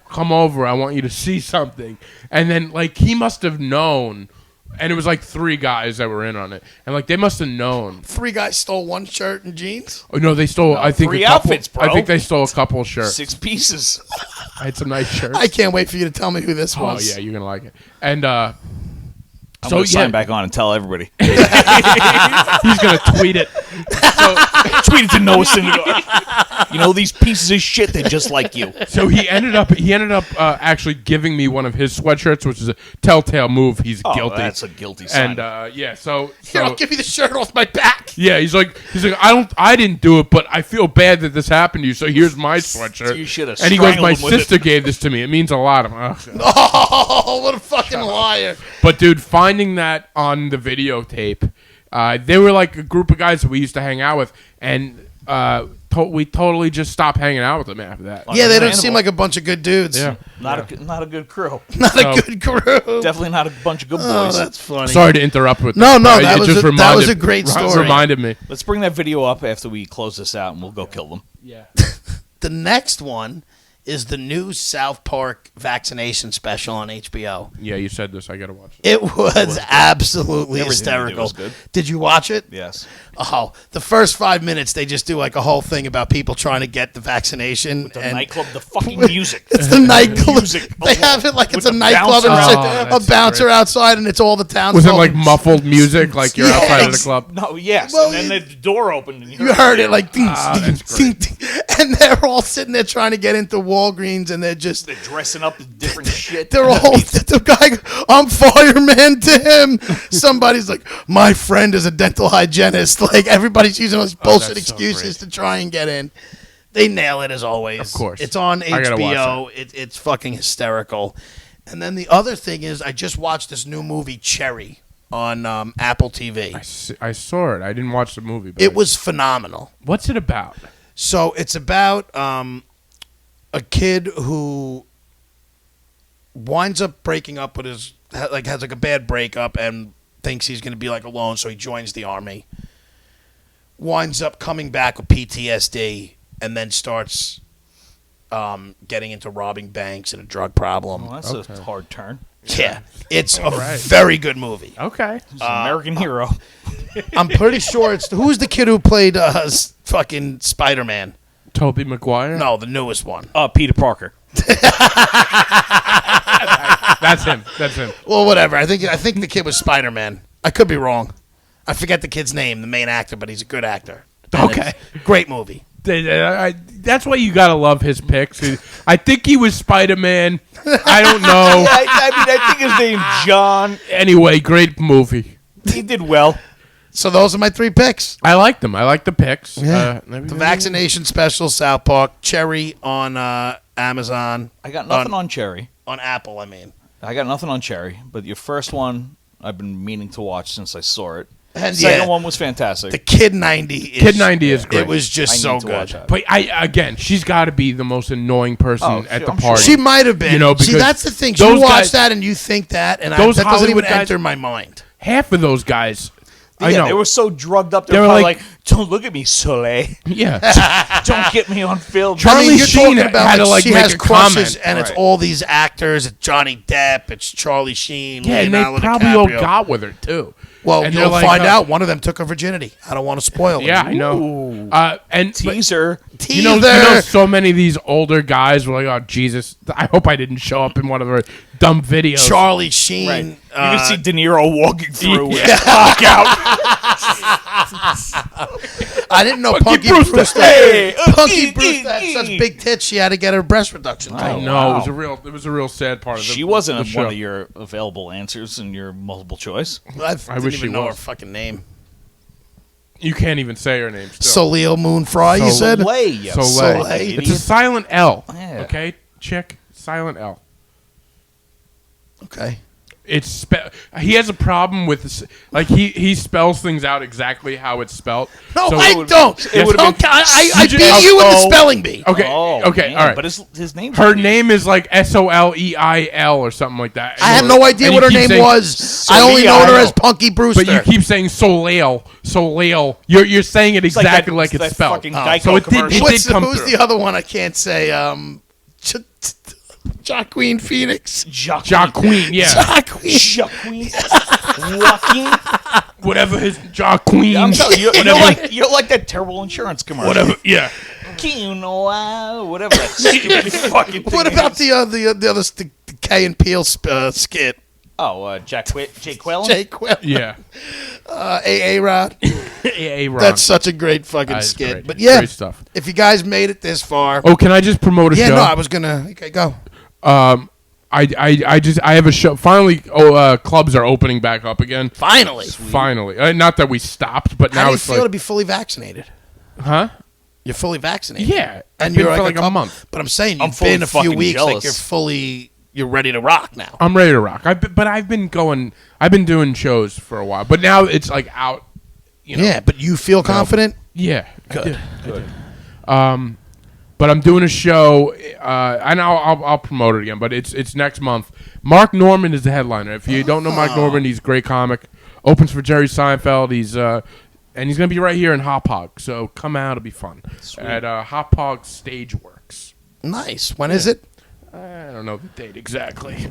come over. I want you to see something. And then like he must have known. And it was like 3 guys that were in on it, and like they must have known. 3 guys stole 1 shirt and jeans. Oh no, they stole. I think 3 a couple, outfits, bro. I think they stole a couple of shirts. 6 pieces. I had some nice shirts. I can't wait for you to tell me who this was. Oh yeah, you're gonna like it. And I'm gonna sign back on and tell everybody. He's gonna tweet it. So, tweet it to Noah Syndergaard. You know these pieces of shit. They're just like you. So he ended up actually giving me one of his sweatshirts, which is a telltale move. He's guilty. That's a guilty sign. And Here, I'll give you the shirt off my back. Yeah, he's like, I didn't do it, but I feel bad that this happened to you. So here's my sweatshirt. So you should have. And he goes, my sister gave this to me. It means a lot. Oh, what a fucking liar! But dude, finding that on the videotape, they were like a group of guys that we used to hang out with, and we totally just stopped hanging out with them after that. Yeah, they don't Understandable. seem like a bunch of good dudes. Yeah. Not a good crew. Not a good crew. Definitely not a bunch of good boys. Oh, that's funny. Sorry to interrupt with No, that. no, It that was just that was a great story. Reminded me. Let's bring that video up after we close this out, and we'll go kill them. Yeah. The next one is the new South Park vaccination special on HBO. Yeah, you said this. I gotta watch it. It was absolutely Everything they did hysterical. was good. Did you watch it? Yes. Oh, the first 5 minutes they just do like a whole thing about people trying to get the vaccination. The and nightclub, the fucking music. It's the nightclub. Music They have it like it's with a the nightclub and bouncer. it's Oh, a bouncer great. outside and it's all the townsfolk. Was it like muffled music, like you're outside of the club? No, yes. Well, and then the door opened, and You heard it like ding, that's ding, ding, ding. And they're all sitting there trying to get into Walgreens and they're just They're dressing up in different shit. they're all the guy, I'm fireman to him. Somebody's like, my friend is a dental hygienist. Like everybody's using all these bullshit that's so excuses to try and get in. They nail it as always. Of course. It's on I gotta watch HBO. It's fucking hysterical. And then the other thing is I just watched this new movie Cherry on Apple TV. I saw it. I didn't watch the movie. But It was phenomenal. What's it about? So it's about a kid who winds up breaking up with his has like a bad breakup and thinks he's going to be like alone, so he joins the army. Winds up coming back with PTSD and then starts getting into robbing banks and a drug problem. Well, that's a hard turn. Yeah, it's a right. very good movie. Okay. He's an American hero. I'm pretty sure it's who's the kid who played fucking Spider-Man? Tobey Maguire? No, the newest one. Peter Parker. That's him. That's him. Well, whatever. I think the kid was Spider-Man. I could be wrong. I forget the kid's name, the main actor, but he's a good actor. And Okay. it's a great movie. That's why you gotta love his picks. I think he was Spider-Man. I don't know. I think his name's John. Anyway, great movie. He did well. So those are my 3 picks. I like them. I like the picks. The vaccination special, South Park, Cherry on Amazon. I got nothing on Cherry. On Apple, I mean. I got nothing on Cherry, but your first one I've been meaning to watch since I saw it. And Second yeah, one was fantastic. the Kid 90 is... Kid 90 is great. It was just I so need to watch good. that. But she's got to be the most annoying person Oh, at sure, the I'm sure. party. She might have been. You know, See, because that's the thing. those You watch guys- that and you think that, and Those that doesn't even Hollywood guys- enter my mind. Half of those guys, I yeah, know. they were so drugged up. They They were were probably like- like, "Don't look at me, Soleil. yeah. Don't get me on film." Charlie I mean, you're Sheen talking about had to, like, she make has a crushes, comment. and it's Right. all these actors. It's Johnny Depp. It's Charlie Sheen. Yeah, and they Leonardo probably all DiCaprio. got with her, too. Well, And they're you'll like, find out. One of them took her virginity. I don't want to spoil it. Yeah, I know. And Teaser. you know, so many of these older guys were like, "Oh Jesus! I hope I didn't show up in one of their dumb videos." Charlie Sheen. Right. You can see De Niro walking through with Yeah. his cock out. I didn't know Punky Punky Brewster. Brewster. Hey, Punky Brewster had such big tits. She had to get her breast reduction. I done. know wow. it was a real sad part of the. She wasn't the one show. of your available answers in your multiple choice. I didn't wish even she know her was. fucking name. You can't even say her name. Still. Soleil Moon Fry. You said. Soleil. Soleil. Soleil. It's a silent L. Yeah. Okay, chick. Silent L. Okay. It's he has a problem with like he spells things out exactly how it's spelled. No, So- I don't. It would've Don't- been- I You beat just- you with the oh. spelling bee. Okay, Oh, okay, man, all right. But his name. Her name is like Soleil or something like that. I had no idea And what you her keep name saying- was. I only know her as Punky Brewster. But you keep saying Soleil. You're saying it exactly like it's that spelled. fucking Geico So it did- commercial. it did come who's through. the other one I can't say? Joaquin Phoenix. Jacqueline, yeah. Joaquin. Joaquin. Joaquin. Whatever his Jacqueline. I'm telling you, you're like that terrible insurance commercial. Whatever, yeah. Whatever that stupid fucking thing What about is. the other Kay and Peele skit? Oh, Jake Quellen? Jay Quill. Yeah. A Rod. Yeah, Ron. That's such a great fucking That is skit. great. But yeah, Great stuff. if you guys made it this far, Oh, can I just promote a yeah, show? no, I was gonna. Okay, go. I have a show. Finally, clubs are opening back up again. Finally, Finally, not that we stopped, but how now do you it's feel like, to be fully vaccinated? huh? You're fully vaccinated. Yeah, and I've been you're for like, like a month. But I'm saying I'm you've fully been a few fucking weeks. Like jealous. you're ready to rock now. I'm ready to rock. But I've been doing shows for a while, but now it's like out. You know, Yeah, but you feel confident. Yeah, Good. But I'm doing a show, and I'll promote it again. But it's next month. Mark Norman is the headliner. If you don't know Mark Norman, he's a great comic. Opens for Jerry Seinfeld. And he's gonna be right here in Hop Hog. So come out, it'll be fun. Sweet. At Hop Hog Stageworks. Nice. When is it? I don't know the date exactly.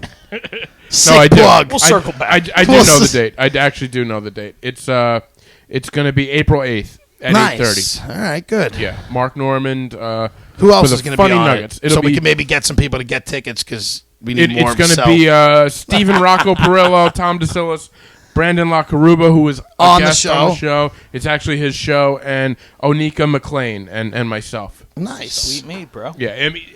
Sick I do. plug. We'll circle back. I do know the date. I actually do know the date. It's gonna be April 8th at 8:30. All right, good. Yeah, Mark Norman. Who else is going to be on Nuggets. it? So we can maybe get some people to get tickets because we need more. It's going to be Stephen Rocco Perillo, Tom DeSillis, Brandon LaCaruba, who was on a the guest show. on the show. It's actually his show, and Onika McLean and myself. Nice. Sweet meat, bro. Yeah, I mean,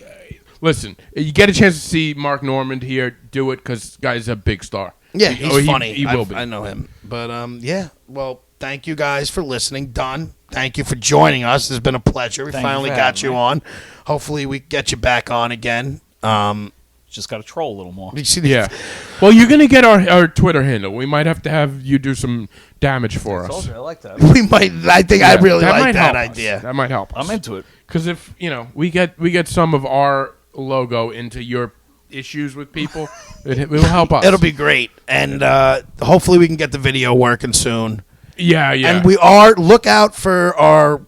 listen, you get a chance to see Mark Norman here, do it because guy's a big star. Yeah, he's funny. He will be. I know him. But, yeah, well, thank you guys for listening. Don, thank you for joining us. It's been a pleasure. We Thank you finally for got having you me. on. Hopefully we get you back on again. Just got to troll a little more. You see the Yeah. Well, you're going to get our Twitter handle. We might have to have you do some damage for us. I like that. We might. I think I really that like might that help us. idea. That might help us. I'm into it. Because if we get some of our logo into your issues with people, it will help us. It'll be great, and hopefully we can get the video working soon. Yeah. And we look out for our.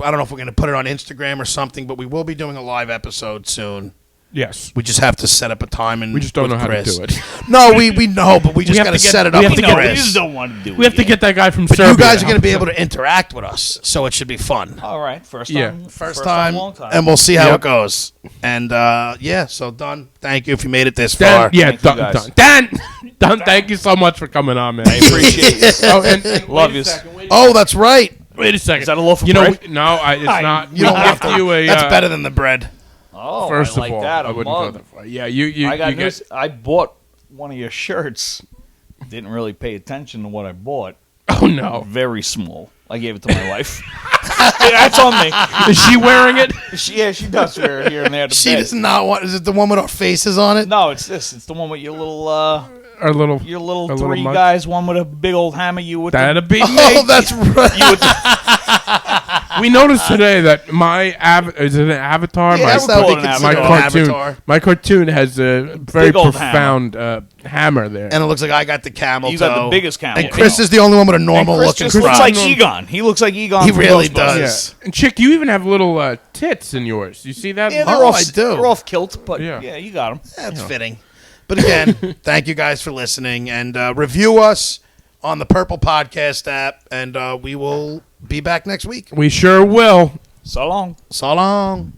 I don't know if we're going to put it on Instagram or something, but we will be doing a live episode soon. Yes. We just have to set up a time and We just don't with know how Chris. to do it. No, we know, but we just have got to to get- set it we up have with to get- We Chris. just don't want to do it. We have to yet. get that guy from But Serbia. you guys are going to be able to interact with us, so it should be fun. All right, first Yeah. time. First time, long time. and we'll see how Yep. it goes. And so Don, thank you if you made it this far. Dan, yeah, Thank you, guys. Dan, thank you so much for coming on, man. I appreciate it. Oh, and Love wait a you. second, wait a Oh, that's right. Wait a second. Is that a loaf of you know, bread? it's not. You don't We'll have gift to. you a. That's better than the bread. Oh, First I like of all, that. I A wouldn't go mug. that far. Yeah, you. I got you news. I bought one of your shirts. Didn't really pay attention to what I bought. Oh no! Very small. I gave it to my wife. That's on me. Is she wearing it? She does wear it here and there. To She bed. does not want. Is it the one with our faces on it? No, it's this. It's the one with your little Our little. Your little a three mug? guys, one with a big old hammer, you with That'd be Oh, me. that's right. you with the, We noticed today that my is it an avatar? Yeah, my, that's how we an consider my an cartoon. avatar. My cartoon has a very Big old profound hammer there. And it looks like I got the camel you toe. got the biggest camel. And Chris is the only one with a And normal Chris looking just looks crotch. like Egon. He looks like Egon. He from really Ghostbusters. does. yeah. And Chick, you even have little tits in yours. You see that? Yeah, they're Oh, off, I do. They're off kilt, but Yeah. yeah, you got them. That's fitting. But again, thank you guys for listening. And review us on the Purple Podcast app. And we will be back next week. We sure will. So long. So long.